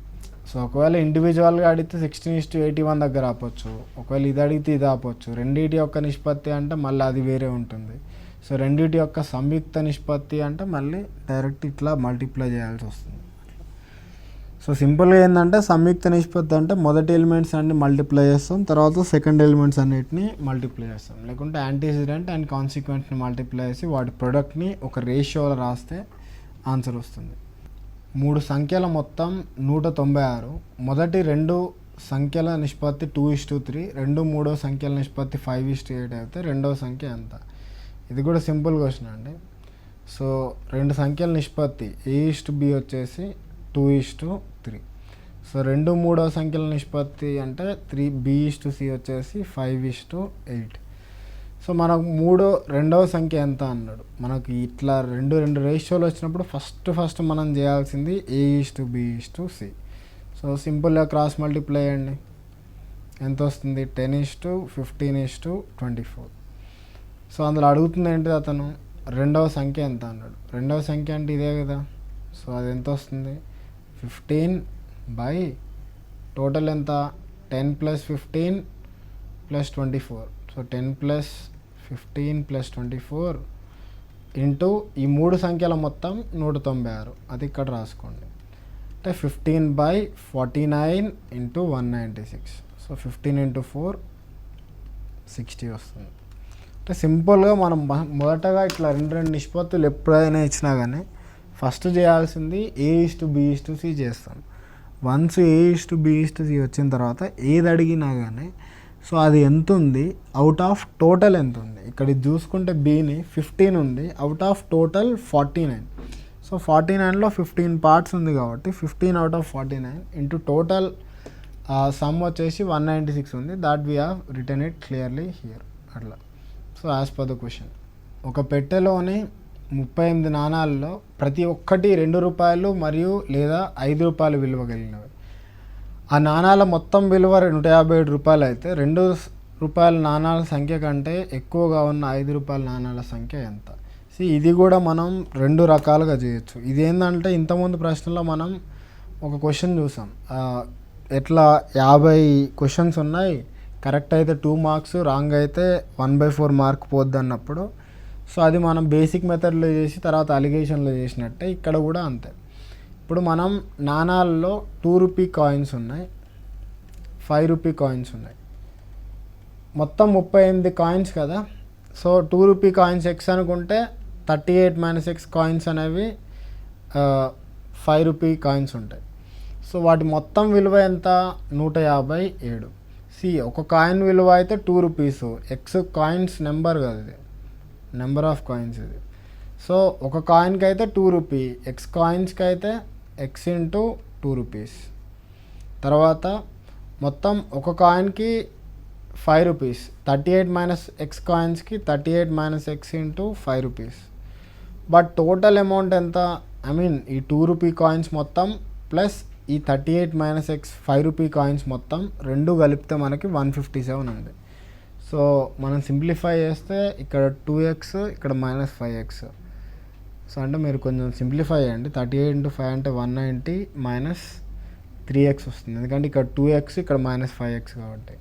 సో ఒకవేళ ఇండివిజువల్గా అడిగితే 16:81 దగ్గర ఆపొచ్చు, ఒకవేళ ఇది అడిగితే ఇది ఆపొచ్చు. రెండింటి యొక్క నిష్పత్తి అంటే మళ్ళీ అది వేరే ఉంటుంది. సో రెండింటి యొక్క సంయుక్త నిష్పత్తి అంటే మళ్ళీ డైరెక్ట్ ఇట్లా మల్టిప్లై చేయాల్సి వస్తుంది. సో సింపుల్గా ఏంటంటే సంయుక్త నిష్పత్తి అంటే మొదటి ఎలిమెంట్స్ అన్ని మల్టిప్లై చేస్తాం, తర్వాత సెకండ్ ఎలిమెంట్స్ అన్నిటిని మల్టిప్లై చేస్తాం. లేకుంటే యాంటీసిడెంట్ అండ్ కాన్సిక్వెంట్ని మల్టిప్లై చేసి వాటి ప్రొడక్ట్ని ఒక రేషియోలో రాస్తే ఆన్సర్ వస్తుంది. 3 సంఖ్యల మొత్తం 196. మొదటి రెండు సంఖ్యల నిష్పత్తి 2:3, మూడో సంఖ్యల నిష్పత్తి 5:8 అయితే రెండవ సంఖ్య ఎంత? ఇది కూడా సింపుల్ క్వశ్చన్ అండి. సో రెండు సంఖ్యల నిష్పత్తి A:B వచ్చేసి 2:3. సో మూడో సంఖ్యల నిష్పత్తి అంటే B:C వచ్చేసి 5:8. సో మనకు రెండవ సంఖ్య ఎంత అన్నాడు. మనకి ఇట్లా రెండు రేషియోలు వచ్చినప్పుడు ఫస్ట్ మనం చేయాల్సింది A:B:C. సో సింపుల్గా క్రాస్ మల్టిప్లై చేయండి. ఎంత వస్తుంది? 10:15:24. సో అందులో అడుగుతుంది ఏంటిది అతను? రెండవ సంఖ్య ఎంత అన్నాడు. రెండవ సంఖ్య అంటే ఇదే కదా. సో అది ఎంత వస్తుంది? 15 బై టోటల్ ఎంత? 10 + 15 + 24. సో 10 + 15 + 24 ఇంటూ ఈ మూడు సంఖ్యల మొత్తం 196. అది ఇక్కడ రాసుకోండి. అంటే 15/49 × 196. సో 15 × 4 60 వస్తుంది. అంటే సింపుల్గా మనం మొదటగా ఇట్లా రెండు నిష్పత్తులు ఎప్పుడైనా ఇచ్చినా కానీ ఫస్ట్ చేయాల్సింది A:B:C చేస్తాం. వన్స్ A:B:C వచ్చిన తర్వాత ఏది అడిగినా కానీ సో అది ఎంత ఉంది, అవుట్ ఆఫ్ టోటల్ ఎంత ఉంది. ఇక్కడ చూసుకుంటే Bని 15 ఉంది, అవుట్ ఆఫ్ టోటల్ 49. సో 49లో 15 పార్ట్స్ ఉంది కాబట్టి 15 out of 49 into total sum వచ్చేసి 196 ఉంది. That we have return it clearly here. అట్లా. So as per the question, ఒక పెట్టెలోని 38 నాణాలలో ప్రతి ఒక్కటి ₹2 మరియు లేదా ₹5 విలువ కలిగినవి. ఆ నాణాల మొత్తం విలువ ₹157 అయితే ₹2 నాణాల సంఖ్య కంటే ఎక్కువగా ఉన్న ₹5 నాణాల సంఖ్య ఎంత? ఇది కూడా మనం రెండు రకాలుగా చేయొచ్చు. ఇదేంటంటే ఇంతకుముందు ప్రశ్నలో మనం ఒక క్వశ్చన్ చూసాం. ఎట్లా 50 క్వశ్చన్స్ ఉన్నాయి, కరెక్ట్ అయితే 2 మార్క్స్, రాంగ్ అయితే 1/4 మార్క్ పోద్ది అన్నప్పుడు సో అది మనం బేసిక్ మెథడ్లో చేసి తర్వాత అలిగేషన్లో చేసినట్టే ఇక్కడ కూడా అంతే. ఇప్పుడు మనం నాణాల్లో ₹2 కాయిన్స్ ఉన్నాయి, ₹5 కాయిన్స్ ఉన్నాయి, మొత్తం 38 కాయిన్స్ కదా. సో ₹2 కాయిన్స్ ఎక్స్ అనుకుంటే 38 - x కాయిన్స్ అనేవి ₹5 కాయిన్స్ ఉంటాయి. సో వాటి మొత్తం విలువ ఎంత? 157. ఒక కాయిన్ విలువ అయితే ₹2. ఎక్స్ కాయిన్స్ నెంబర్ కదా, ఇది నెంబర్ ఆఫ్ కాయిన్స్ ఇది. సో ఒక కాయిన్కి అయితే ₹2, ఎక్స్ కాయిన్స్కి అయితే x × ₹2. తర్వాత మొత్తం ఒక కాయిన్కి ₹5, 38 - x కాయిన్స్కి 38 - x × ₹5. But total amount ఎంత? ఐ మీన్ ఈ ₹2 కాయిన్స్ మొత్తం ప్లస్ ఈ 38 - x ₹5 కాయిన్స్ మొత్తం రెండు కలిపితే మనకి 157 ఉంది. సో మనం సింప్లిఫై చేస్తే ఇక్కడ 2x, ఇక్కడ -5x. సో అంటే మీరు కొంచెం సింప్లిఫై చేయండి. 38 ఇంటూ 5 అంటే 190 మైనస్ 3x వస్తుంది, ఎందుకంటే ఇక్కడ 2x ఇక్కడ మైనస్ 5x కాబట్టి.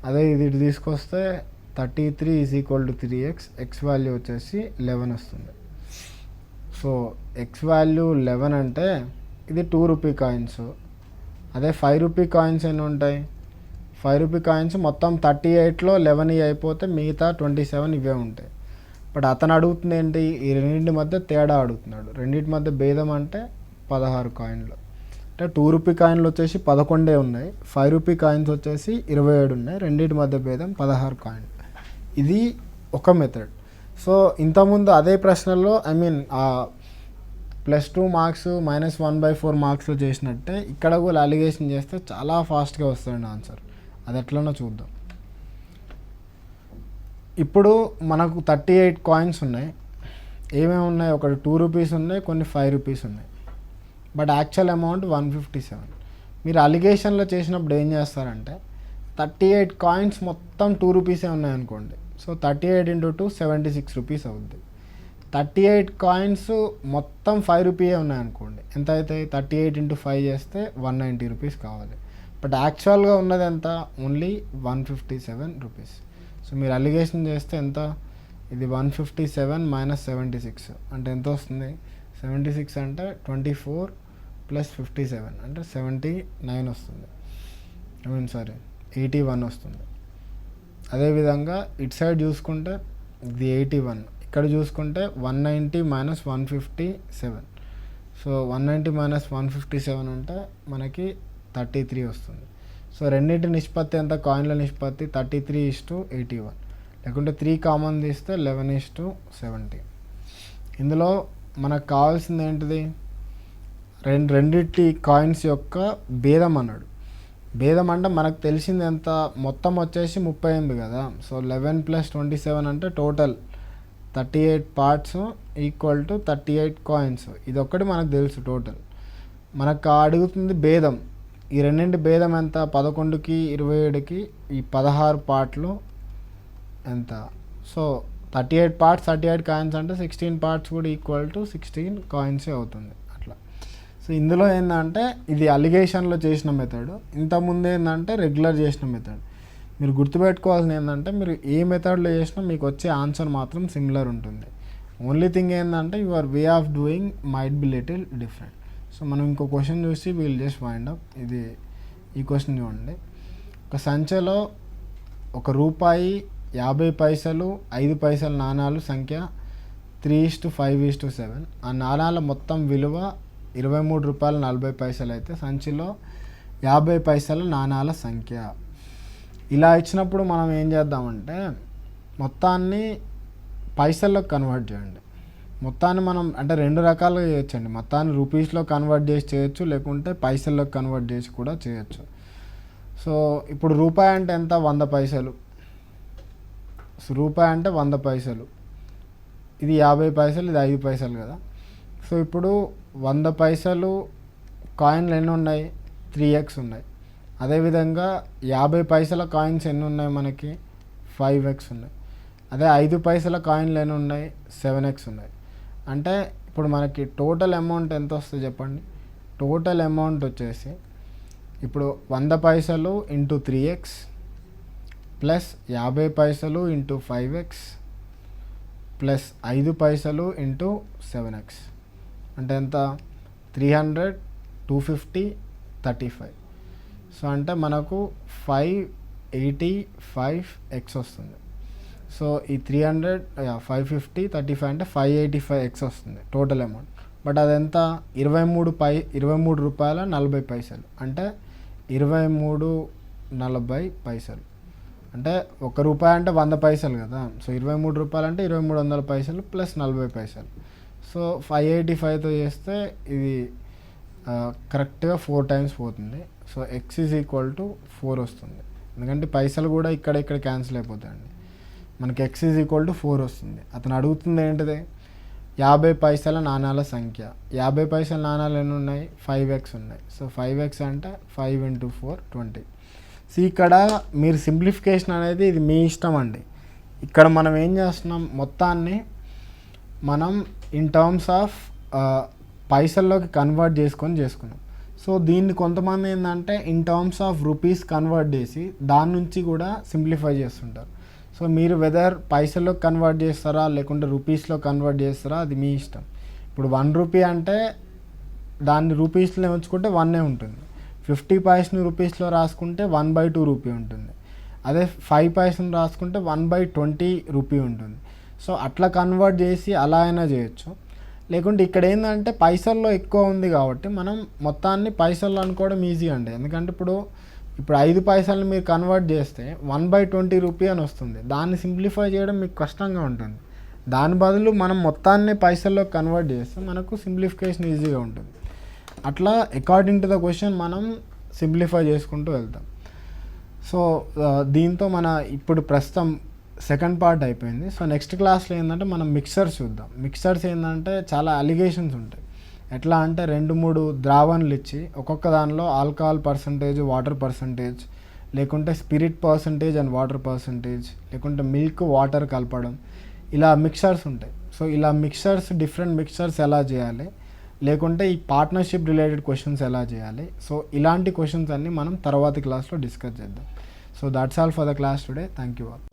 అదే ఇది ఇటు తీసుకొస్తే 33 is equal to 3x, X value వచ్చేసి 11 వస్తుంది. సో ఎక్స్ వాల్యూ 11 అంటే ఇది 2 రూపీ కాయిన్స్. అదే 5 రూపీ కాయిన్స్ ఎన్ని ఉంటాయి? 5 రూపీ కాయిన్స్ మొత్తం 38లో 11 అయిపోతే మిగతా 27 ఇవే ఉంటాయి. బట్ అతను అడుగుతుంది ఏంటి? ఈ రెండింటి మధ్య తేడా అడుగుతున్నాడు. రెండింటి మధ్య భేదం అంటే 16 కాయిన్లు. అంటే 2 రూపీ కాయిన్లు వచ్చేసి 11 ఉన్నాయి, 5 రూపీ కాయిన్స్ వచ్చేసి 27 ఉన్నాయి. రెండింటి మధ్య భేదం 16 కాయిన్లు. ఇది ఒక మెథడ్. సో ఇంతకుముందు అదే ప్రశ్నలో +2 మార్క్స్ -1/4 మార్క్స్లో చేసినట్టే ఇక్కడ కూడా అలిగేషన్ చేస్తే చాలా ఫాస్ట్గా వస్తుంది ఆన్సర్. అది ఎట్లనో చూద్దాం. ఇప్పుడు మనకు 38 కాయిన్స్ ఉన్నాయి. ఏమేమి ఉన్నాయి? ఒకటి 2 రూపీస్ ఉన్నాయి, కొన్ని 5 రూపీస్ ఉన్నాయి. But actual amount 157. మీరు అలిగేషన్లో చేసినప్పుడు ఏం చేస్తారంటే 38 కాయిన్స్ మొత్తం 2 రూపీసే ఉన్నాయనుకోండి. సో 38 × 2 76 రూపీస్ అవుద్ది. 38 కాయిన్స్ మొత్తం 5 రూపీయే ఉన్నాయనుకోండి, ఎంత అవుతాయి? 38 × 5 చేస్తే 190 రూపీస్ కావాలి. బట్ యాక్చువల్గా ఉన్నది ఎంత? Only 157 rupees. సో మీరు అలిగేషన్ చేస్తే ఎంత? ఇది 157 - 76 అంటే ఎంత వస్తుంది? 76 అంటే 24 + 57 అంటే 79 వస్తుంది. 81 వస్తుంది. అదేవిధంగా ఇటు సైడ్ చూసుకుంటే ఇది 81, ఇక్కడ చూసుకుంటే 190 - 157. సో 190 - 157 అంటే మనకి 33 వస్తుంది. సో రెండింటి నిష్పత్తి ఎంత? కాయిన్ల నిష్పత్తి 33:81. లేకుంటే 3 కామన్ తీస్తే 11:70. ఇందులో మనకు కావాల్సింది ఏంటిది? రెండింటి కాయిన్స్ యొక్క భేదం అన్నాడు. భేదం అంటే మనకు తెలిసింది ఎంత? మొత్తం వచ్చేసి 38 కదా. సో 11 + 27 అంటే total 38 parts equal to 38 coins. ఇది ఒక్కటి మనకు తెలుసు టోటల్. మనకు అడుగుతుంది భేదం. ఈ రెండింటి భేదం ఎంత? 11కి 27కి ఈ 16 పార్ట్లు ఎంత? సో 38 పార్ట్స్ 38 కాయిన్స్ అంటే 16 పార్ట్స్ కూడా ఈక్వల్ టు 16 కాయిన్సే అవుతుంది అట్లా. సో ఇందులో ఏంటంటే ఇది అలిగేషన్లో చేసిన మెథడ్, ఇంతకుముందు ఏంటంటే రెగ్యులర్ చేసిన మెథడ్. మీరు గుర్తుపెట్టుకోవాల్సింది ఏంటంటే మీరు ఏ మెథడ్లో చేసినా మీకు వచ్చే ఆన్సర్ మాత్రం సిమిలర్ ఉంటుంది. ఓన్లీ థింగ్ ఏంటంటే your way of doing might be little different. So మనం ఇంకో క్వశ్చన్ చూసి వీల్ జస్ట్ వైండ్ అప్. ఈ క్వశ్చన్ చూడండి. ఒక సంచిలో ₹1, 50 పైసలు, 5 పైసల నాణాలు సంఖ్య 3:5:7. ఆ నాణాల మొత్తం విలువ ₹23.40 అయితే సంచిలో 50 పైసల నాణాల సంఖ్య. ఇలా ఇచ్చినప్పుడు మనం ఏం చేద్దామంటే మొత్తాన్ని పైసల్లోకి కన్వర్ట్ చేయండి. మొత్తాన్ని మనం అంటే 2 రకాలుగా చేయొచ్చండి. మొత్తాన్ని రూపీస్లో కన్వర్ట్ చేసి చేయొచ్చు, లేకుంటే పైసల్లోకి కన్వర్ట్ చేసి కూడా చేయొచ్చు. సో ఇప్పుడు రూపాయి అంటే ఎంత? 100 పైసలు. సో రూపాయి అంటే 100 పైసలు. ఇది 50 పైసలు, ఇది 5 పైసలు కదా. సో ఇప్పుడు 100 పైసలు కాయిన్లు ఎన్ని ఉన్నాయి? 3x ఉన్నాయి. అదేవిధంగా 50 పైసల కాయిన్స్ ఎన్ని ఉన్నాయి మనకి? 5x ఉన్నాయి. అదే 5 పైసల కాయిన్లు ఎన్ని ఉన్నాయి? 7x ఉన్నాయి. అంటే ఇప్పుడు మనకి టోటల్ అమౌంట్ ఎంత వస్తుంది చెప్పండి? టోటల్ అమౌంట్ వచ్చేసి ఇప్పుడు 100 పైసలు ఇంటూ 3x ప్లస్ 50 పైసలు ఇంటూ 5x ప్లస్ 5 పైసలు ఇంటూ 7x అంటే ఎంత? 300, 250, 35. సో అంటే మనకు 585x వస్తుంది. సో ఈ 300, 550, 35 అంటే 585x వస్తుంది టోటల్ అమౌంట్. బట్ అదెంత? ₹23.40 అంటే 23.40 అంటే ₹1 అంటే 100 పైసలు కదా. సో ₹23 అంటే 2300 పైసలు ప్లస్ 40 పైసలు. సో 585తో చేస్తే ఇది కరెక్ట్గా 4 టైమ్స్ పోతుంది. So x is equal to 4 వస్తుంది. ఎందుకంటే పైసలు కూడా ఇక్కడ క్యాన్సిల్ అయిపోతాయండి. మనకి x ఈజ్ ఈక్వల్ టు 4 వస్తుంది. అతను అడుగుతుంది ఏంటిది? 50 పైసల నాణాల సంఖ్య. 50 పైసల నాణాలు ఎన్ని ఉన్నాయి? 5x ఉన్నాయి. సో 5x అంటే 5 × 4 20. సో ఇక్కడ మీరు సింప్లిఫికేషన్ అనేది ఇది మీ ఇష్టం అండి. ఇక్కడ మనం ఏం చేస్తున్నాం? మొత్తాన్ని మనం ఇన్ టర్మ్స్ ఆఫ్ పైసల్లోకి కన్వర్ట్ చేసుకున్నాం. సో దీన్ని కొంతమంది ఏంటంటే in terms of rupees convert చేసి దాని నుంచి కూడా సింప్లిఫై చేస్తుంటారు. సో మీరు వెదర్ పైసల్లో కన్వర్ట్ చేస్తారా లేకుంటే రూపీస్లో కన్వర్ట్ చేస్తారా అది మీ ఇష్టం. ఇప్పుడు 1 రూపీ అంటే దాన్ని రూపీస్లో ఉంచుకుంటే 1 ఉంటుంది. 50 పైసని రూపీస్లో రాసుకుంటే 1/2 రూపీ ఉంటుంది. అదే 5 పైసని రాసుకుంటే 1/20 రూపీ ఉంటుంది. సో అట్లా కన్వర్ట్ చేసి అలా అయినా చేయొచ్చు. లేకుంటే ఇక్కడ ఏంటంటే పైసల్లో ఎక్కువ ఉంది కాబట్టి మనం మొత్తాన్ని పైసల్లో అనుకోవడం ఈజీ అండి. ఎందుకంటే ఇప్పుడు 5 పైసలు మీరు కన్వర్ట్ చేస్తే 1/20 రూపీ అని వస్తుంది. దాన్ని సింప్లిఫై చేయడం మీకు కష్టంగా ఉంటుంది. దాని బదులు మనం మొత్తాన్ని పైసల్లో కన్వర్ట్ చేస్తే మనకు సింప్లిఫికేషన్ ఈజీగా ఉంటుంది. అట్లా అకార్డింగ్ టు ద క్వశ్చన్ మనం సింప్లిఫై చేసుకుంటూ వెళ్తాం. సో దీంతో మన ఇప్పుడు ప్రస్తుతం సెకండ్ పార్ట్ అయిపోయింది. సో నెక్స్ట్ క్లాస్లో ఏంటంటే మనం మిక్సర్స్ చూద్దాం. మిక్సర్స్ ఏంటంటే చాలా అలిగేషన్స్ ఉంటాయి. ఎట్లా అంటే 2-3 ద్రావణలు ఇచ్చి ఒక్కొక్క దానిలో ఆల్కహాల్ పర్సంటేజ్, వాటర్ పర్సంటేజ్, లేకుంటే spirit percentage and water percentage, లేకుంటే మిల్క్ వాటర్ కలపడం, ఇలా మిక్సర్స్ ఉంటాయి. సో ఇలా డిఫరెంట్ మిక్సర్స్ ఎలా చేయాలి, లేకుంటే ఈ పార్ట్నర్షిప్ రిలేటెడ్ క్వశ్చన్స్ ఎలా చేయాలి, సో ఇలాంటి క్వశ్చన్స్ అన్నీ మనం తర్వాతి క్లాస్లో డిస్కస్ చేద్దాం. So that's all for the class today. Thank you all.